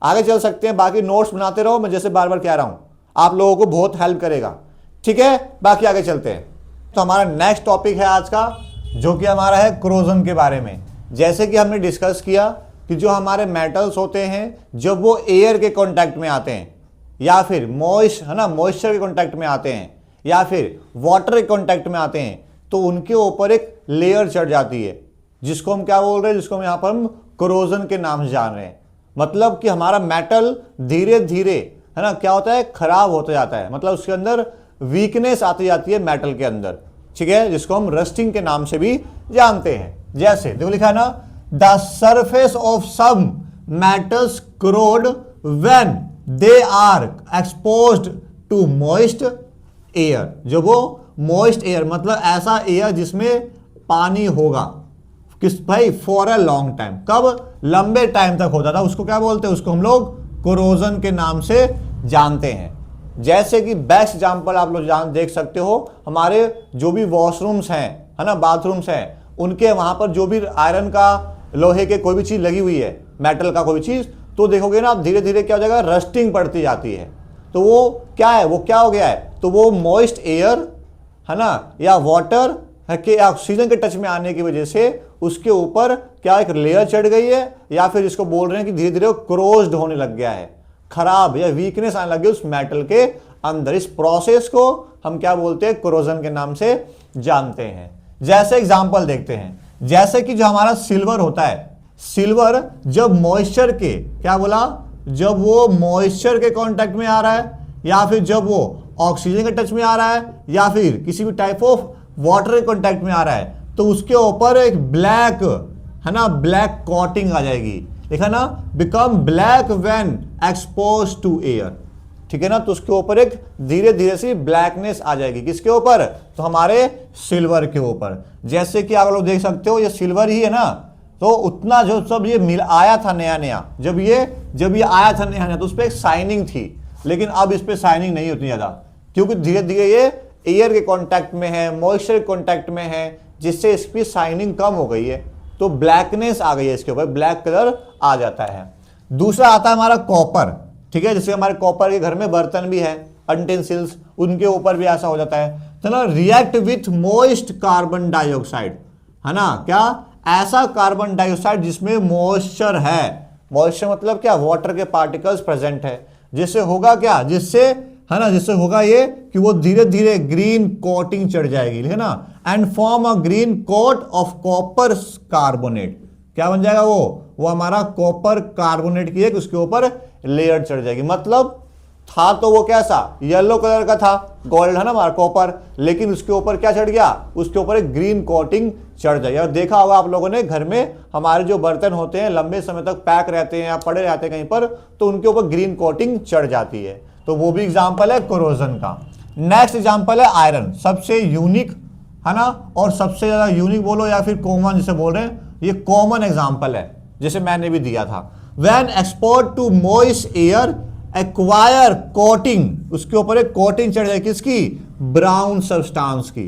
आगे चल सकते हैं। बाकी नोट्स बनाते रहो, मैं जैसे बार बार कह रहा हूं, आप लोगों को बहुत हेल्प करेगा, ठीक है। बाकी आगे चलते हैं। तो हमारा नेक्स्ट टॉपिक है आज का, जो कि हमारा है कोरोजन के बारे में। जैसे कि हमने डिस्कस किया कि जो हमारे मेटल्स होते हैं, जब वो एयर के कांटेक्ट में आते हैं, या फिर मॉइस्चर के कांटेक्ट में आते हैं, या फिर वाटर के कांटेक्ट में आते हैं, तो उनके ऊपर एक लेयर चढ़ जाती है, जिसको हम क्या बोल रहे हैं, जिसको हम यहाँ पर हम कोरोजन के नाम से जान रहे हैं। मतलब कि हमारा मेटल धीरे धीरे, है ना, क्या होता है, खराब होता जाता है, मतलब उसके अंदर वीकनेस आती जाती है मेटल के अंदर, ठीक है, जिसको हम रस्टिंग के नाम से भी जानते हैं। जैसे देखो लिखा है ना, the surface of some metals corrode when they are exposed to moist air. जो वो मॉइस्ट एयर मतलब ऐसा एयर जिसमें पानी होगा, किस भाई, फॉर अ लॉन्ग टाइम, कब, लंबे टाइम तक होता था, उसको क्या बोलते हैं, उसको हम लोग कोरोजन के नाम से जानते हैं। जैसे कि बेस्ट एग्जांपल आप लोग देख सकते हो, हमारे जो भी वॉशरूम्स हैं, है ना, बाथरूम्स हैं, उनके वहां पर जो भी आयरन का, लोहे के कोई भी चीज लगी हुई है, मेटल का कोई भी चीज, तो देखोगे ना आप धीरे धीरे क्या हो जाएगा, रस्टिंग पड़ती जाती है। तो वो क्या है, वो क्या हो गया है, तो वो मॉइस्ट एयर, है ना, या वाटर के ऑक्सीजन के टच में आने की वजह से उसके ऊपर क्या एक लेयर चढ़ गई है, या फिर इसको बोल रहे हैं कि धीरे धीरे वो क्रोज्ड होने लग गया है, खराब या वीकनेस आने लग गई उस मेटल के अंदर। इस प्रोसेस को हम क्या बोलते हैं, कोरोजन के नाम से जानते हैं। जैसे एग्जांपल देखते हैं, जैसे कि जो हमारा सिल्वर होता है, सिल्वर जब मॉइस्चर के, क्या बोला, जब वो मॉइस्चर के कांटेक्ट में आ रहा है, या फिर जब वो ऑक्सीजन के टच में आ रहा है, या फिर किसी भी टाइप ऑफ वाटर के कांटेक्ट में आ रहा है, तो उसके ऊपर एक ब्लैक, है ना, ब्लैक कोटिंग आ जाएगी, देखा ना, become black when expose to air, ठीक है ना। तो उसके ऊपर एक धीरे धीरे सी ब्लैकनेस आ जाएगी, किसके ऊपर, तो हमारे सिल्वर के ऊपर। जैसे कि आप लोग देख सकते हो, ये सिल्वर ही है ना, तो उतना जो सब ये मिल आया था नया नया, जब ये आया था नया नया, तो उस पर एक शाइनिंग थी, लेकिन अब इस पर शाइनिंग नहीं होती ज्यादा, क्योंकि धीरे धीरे ये एयर के कांटेक्ट में है, मॉइस्चर के कांटेक्ट में है, जिससे इसकी शाइनिंग कम हो गई है, तो ब्लैकनेस आ गई है, इसके ऊपर ब्लैक कलर आ जाता है। दूसरा आता है हमारा कॉपर, ठीक है, जैसे हमारे कॉपर के घर में बर्तन भी है, यूटेंसिल्स, उनके ऊपर भी ऐसा हो जाता है, तो ना, react with moist carbon dioxide, है ना, क्या, ऐसा कार्बन डाइऑक्साइड जिसमें मॉइस्चर है, मॉइस्चर मतलब क्या, वाटर के पार्टिकल्स प्रेजेंट है, जिससे होगा क्या, जिससे, है ना, जिससे होगा ये कि वो धीरे धीरे ग्रीन कोटिंग चढ़ जाएगी, है ना, and form a green coat of copper carbonate. क्या बन जाएगा वो हमारा कॉपर कार्बोनेट की एक उसके ऊपर लेयर चढ़ जाएगी। मतलब था तो वो कैसा, येलो कलर का था, गोल्ड है ना हमारा कॉपर, लेकिन उसके ऊपर क्या चढ़ गया, उसके ऊपर एक ग्रीन कोटिंग चढ़ जाएगी। और देखा होगा आप लोगों ने, घर में हमारे जो बर्तन होते हैं लंबे समय तक पैक रहते हैं या पड़े रहते हैं कहीं पर, तो उनके ऊपर ग्रीन कोटिंग चढ़ जाती है। तो वो भी एग्जाम्पल है कोरोजन का। नेक्स्ट एग्जाम्पल है आयरन, सबसे यूनिक, है ना, और सबसे ज्यादा यूनिक बोलो या फिर कॉमन जिसे बोल रहे हैं, ये कॉमन एग्जाम्पल है, जैसे मैंने भी दिया था। When export to moist air acquire coating, उसके ऊपर एक कोटिंग चढ़ जाए किसकी, ब्राउन सब्सटेंस की,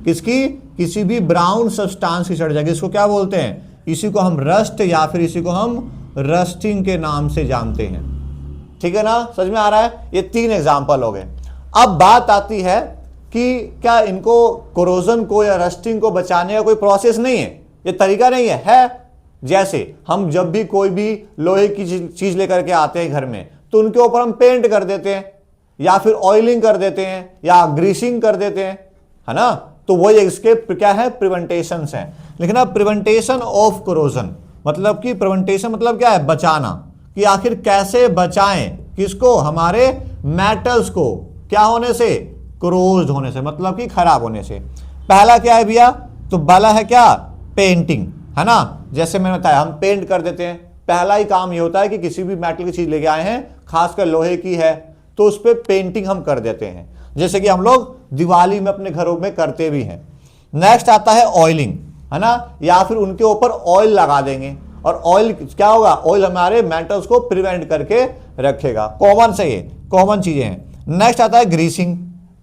किसकी, किसी भी ब्राउन सब्सटेंस की चढ़ जाएगी, इसको क्या बोलते हैं, इसी को हम रस्ट या फिर इसी को हम रस्टिंग के नाम से जानते हैं। ठीक है ना, समझ में आ रहा है। ये 3 एग्जाम्पल हो गए। अब बात आती है कि क्या इनको कोरोजन को या रस्टिंग को बचाने का कोई प्रोसेस नहीं है, ये तरीका नहीं है। जैसे हम जब भी कोई भी लोहे की चीज लेकर के आते हैं घर में, तो उनके ऊपर हम पेंट कर देते हैं या फिर ऑयलिंग कर देते हैं या ग्रीसिंग कर देते हैं, है ना। तो वही इसके क्या है, प्रिवेंटेशन है। लेकिन अब प्रिवेंटेशन ऑफ कोरोजन मतलब कि प्रिवेंटेशन मतलब क्या है, बचाना, कि आखिर कैसे बचाएं किसको, हमारे मेटल्स को क्या होने से, क्रोज्ड होने से, मतलब कि खराब होने से। पहला क्या है भैया, तो पहला है क्या, पेंटिंग, है ना। जैसे मैंने बताया हम पेंट कर देते हैं। पहला ही काम ये होता है कि किसी भी मेटल की चीज लेके आए हैं, खासकर लोहे की है, तो उस पर पेंटिंग हम कर देते हैं, जैसे कि हम लोग दिवाली में अपने घरों में करते भी हैं। नेक्स्ट आता है ऑयलिंग, है ना, या फिर उनके ऊपर ऑयल लगा देंगे, और ऑयल क्या होगा, ऑयल हमारे मेटल्स को प्रिवेंट करके रखेगा। कॉमन से ये कॉमन चीजें हैं। नेक्स्ट आता है ग्रीसिंग,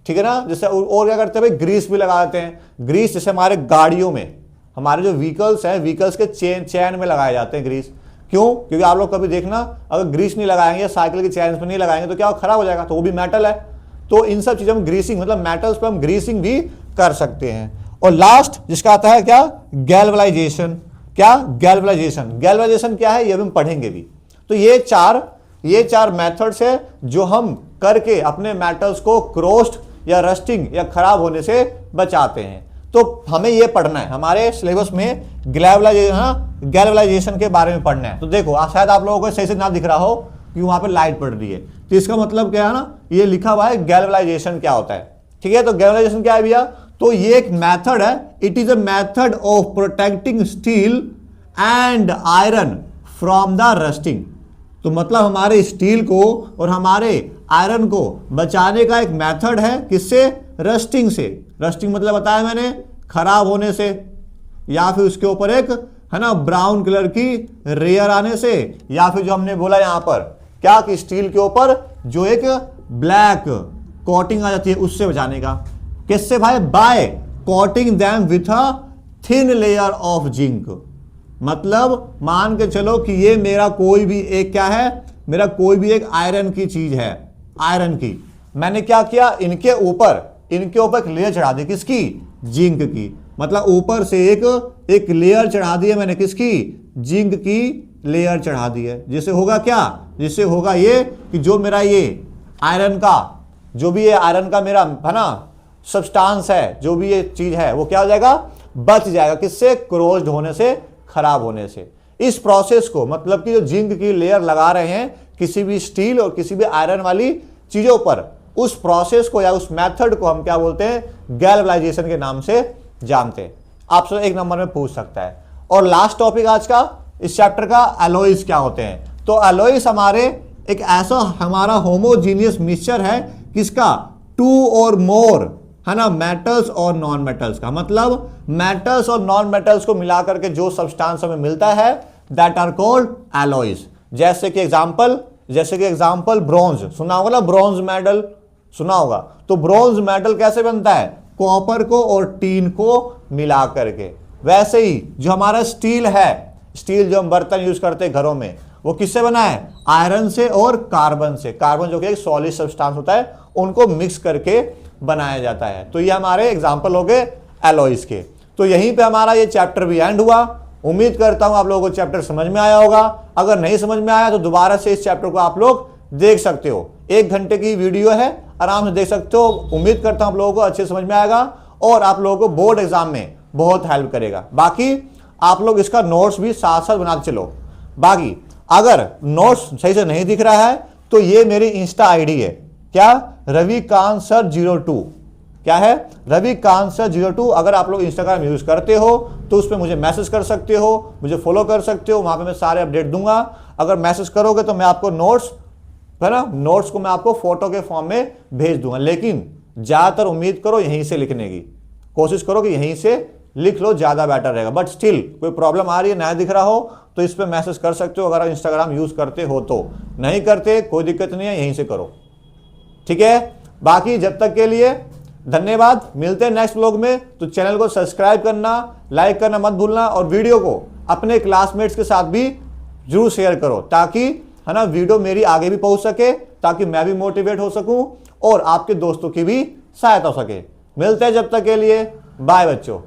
ठीक है ना। जैसे और क्या करते हैं भाई, ग्रीस भी लगा देते हैं। ग्रीस जैसे हमारे गाड़ियों में, हमारे जो व्हीकल्स हैं, व्हीकल्स के चैन में लगाए जाते हैं ग्रीस। क्यों, क्योंकि आप लोग कभी देखना, अगर ग्रीस नहीं लगाएंगे, साइकिल की चैन पे नहीं लगाएंगे, तो क्या खराब हो जाएगा, तो वो भी मेटल है। तो इन सब चीजों में ग्रीसिंग मतलब मेटल्स पे हम ग्रीसिंग भी कर सकते हैं। और लास्ट जिसका आता है क्या, गैल्वनाइजेशन। क्या, गैल्वनाइजेशन। गैल्वनाइजेशन क्या है, ये भी हम पढ़ेंगे भी। तो ये चार मेथड्स है जो हम करके अपने मेटल्स को क्रोस्ट या रस्टिंग या खराब होने से बचाते हैं। तो हमें ये पढ़ना है, हमारे सिलेबस में गैल्वनाइजेशन के बारे में पढ़ना है। तो देखो शायद आप लोगों को सही से ना दिख रहा हो कि वहां पे लाइट पड़ रही है, तो इसका मतलब क्या है ना, ये लिखा हुआ है गैल्वनाइजेशन क्या होता है। ठीक है, तो गैल्वनाइजेशन क्या है भैया, तो ये एक मेथड है, it is a method of protecting steel and iron from the rusting. तो मतलब हमारे स्टील को और हमारे आयरन को बचाने का एक मेथड है, किससे, रस्टिंग से। रस्टिंग मतलब बताया मैंने, खराब होने से, या फिर उसके ऊपर एक, है ना, ब्राउन कलर की रेयर आने से, या फिर जो हमने बोला यहां पर क्या, कि स्टील के ऊपर जो एक ब्लैक कोटिंग आ जाती है, उससे बचाने का। किससे भाई, by coating them with a thin layer of zinc. मतलब मान के चलो कि ये मेरा कोई भी एक क्या है, मेरा कोई भी एक आयरन की चीज है, आयरन की, मैंने क्या किया, इनके ऊपर एक लेयर चढ़ा दी, किसकी, जिंक की। मतलब ऊपर से एक लेयर चढ़ा दी है मैंने, किसकी, जिंक की लेयर चढ़ा दी है। जिससे होगा क्या, जिससे होगा ये कि जो मेरा ये आयरन का, जो भी ये आयरन का मेरा, है ना, सब्सटेंस है, जो भी ये चीज है, वो क्या हो जाएगा, बच जाएगा, किससे, क्रोज्ड होने से, खराब होने से। इस प्रोसेस को, मतलब कि जो जिंक की लेयर लगा रहे हैं किसी भी स्टील और किसी भी आयरन वाली चीजों पर, उस प्रोसेस को या उस मेथड को हम क्या बोलते हैं, गैल्वनाइजेशन के नाम से जानते हैं। आपसे 1 नंबर में पूछ सकता है। और लास्ट टॉपिक आज का इस चैप्टर का, एलॉयज क्या होते हैं। तो एलॉयज हमारे एक ऐसा हमारा होमोजीनियस मिक्सचर है, किसका, 2 और मोर, है ना, मेटल्स और नॉन मेटल्स का। मतलब मेटल्स और नॉन मेटल्स को मिलाकर के जो सब्सटेंस हमें मिलता है, दैट आर कॉल्ड एलॉयज। जैसे कि एग्जांपल ब्रॉन्ज, सुना होगा ना, ब्रॉन्ज मेडल सुना होगा। तो ब्रॉन्ज मेडल कैसे बनता है, कॉपर को और टीन को मिला करके। वैसे ही जो हमारा स्टील है, स्टील जो हम बर्तन यूज करते हैं घरों में, वो किससे बना है, आयरन से और कार्बन से। कार्बन जो कि एक सॉलिड सब्सटेंस होता है, उनको मिक्स करके बनाया जाता है। तो ये हमारे एग्जाम्पल हो गए एलॉयज के। तो यहीं पे हमारा ये चैप्टर भी एंड हुआ। उम्मीद करता हूं आप लोगों को चैप्टर समझ में आया होगा। अगर नहीं समझ में आया तो दोबारा से इस चैप्टर को आप लोग देख सकते हो। 1 घंटे की वीडियो है, आराम से देख सकते हो। उम्मीद करता हूं आप लोगों को अच्छे समझ में आएगा और आप लोगों को बोर्ड एग्जाम में बहुत हेल्प करेगा। बाकी आप लोग इसका नोट्स भी साथ साथ बनाते चलो। बाकी अगर नोट्स सही से नहीं दिख रहा है तो ये मेरी इंस्टा आईडी है, क्या, रविकांत सर 02। क्या है, रविकांत सर 02। अगर आप लोग इंस्टाग्राम यूज करते हो तो उस पर मुझे मैसेज कर सकते हो, मुझे फॉलो कर सकते हो, वहां पे मैं सारे अपडेट दूंगा। अगर मैसेज करोगे तो मैं आपको नोट्स, है ना, नोट्स को मैं आपको फोटो के फॉर्म में भेज दूंगा। लेकिन ज्यादातर उम्मीद करो यहीं से लिखने की कोशिश करो, कि यहीं से लिख लो, ज़्यादा बेटर रहेगा। बट स्टिल कोई प्रॉब्लम आ रही है, नया दिख रहा हो तो इस पर मैसेज कर सकते हो, अगर आप इंस्टाग्राम यूज़ करते हो तो। नहीं करते कोई दिक्कत नहीं है, यहीं से करो, ठीक है। बाकी जब तक के लिए धन्यवाद, मिलते हैं नेक्स्ट व्लॉग में। तो चैनल को सब्सक्राइब करना, लाइक करना मत भूलना, और वीडियो को अपने क्लासमेट्स के साथ भी जरूर शेयर करो, ताकि है ना वीडियो मेरी आगे भी पहुंच सके, ताकि मैं भी मोटिवेट हो सकूं और आपके दोस्तों की भी सहायता हो सके। मिलते हैं जब तक के लिए, बाय बच्चों।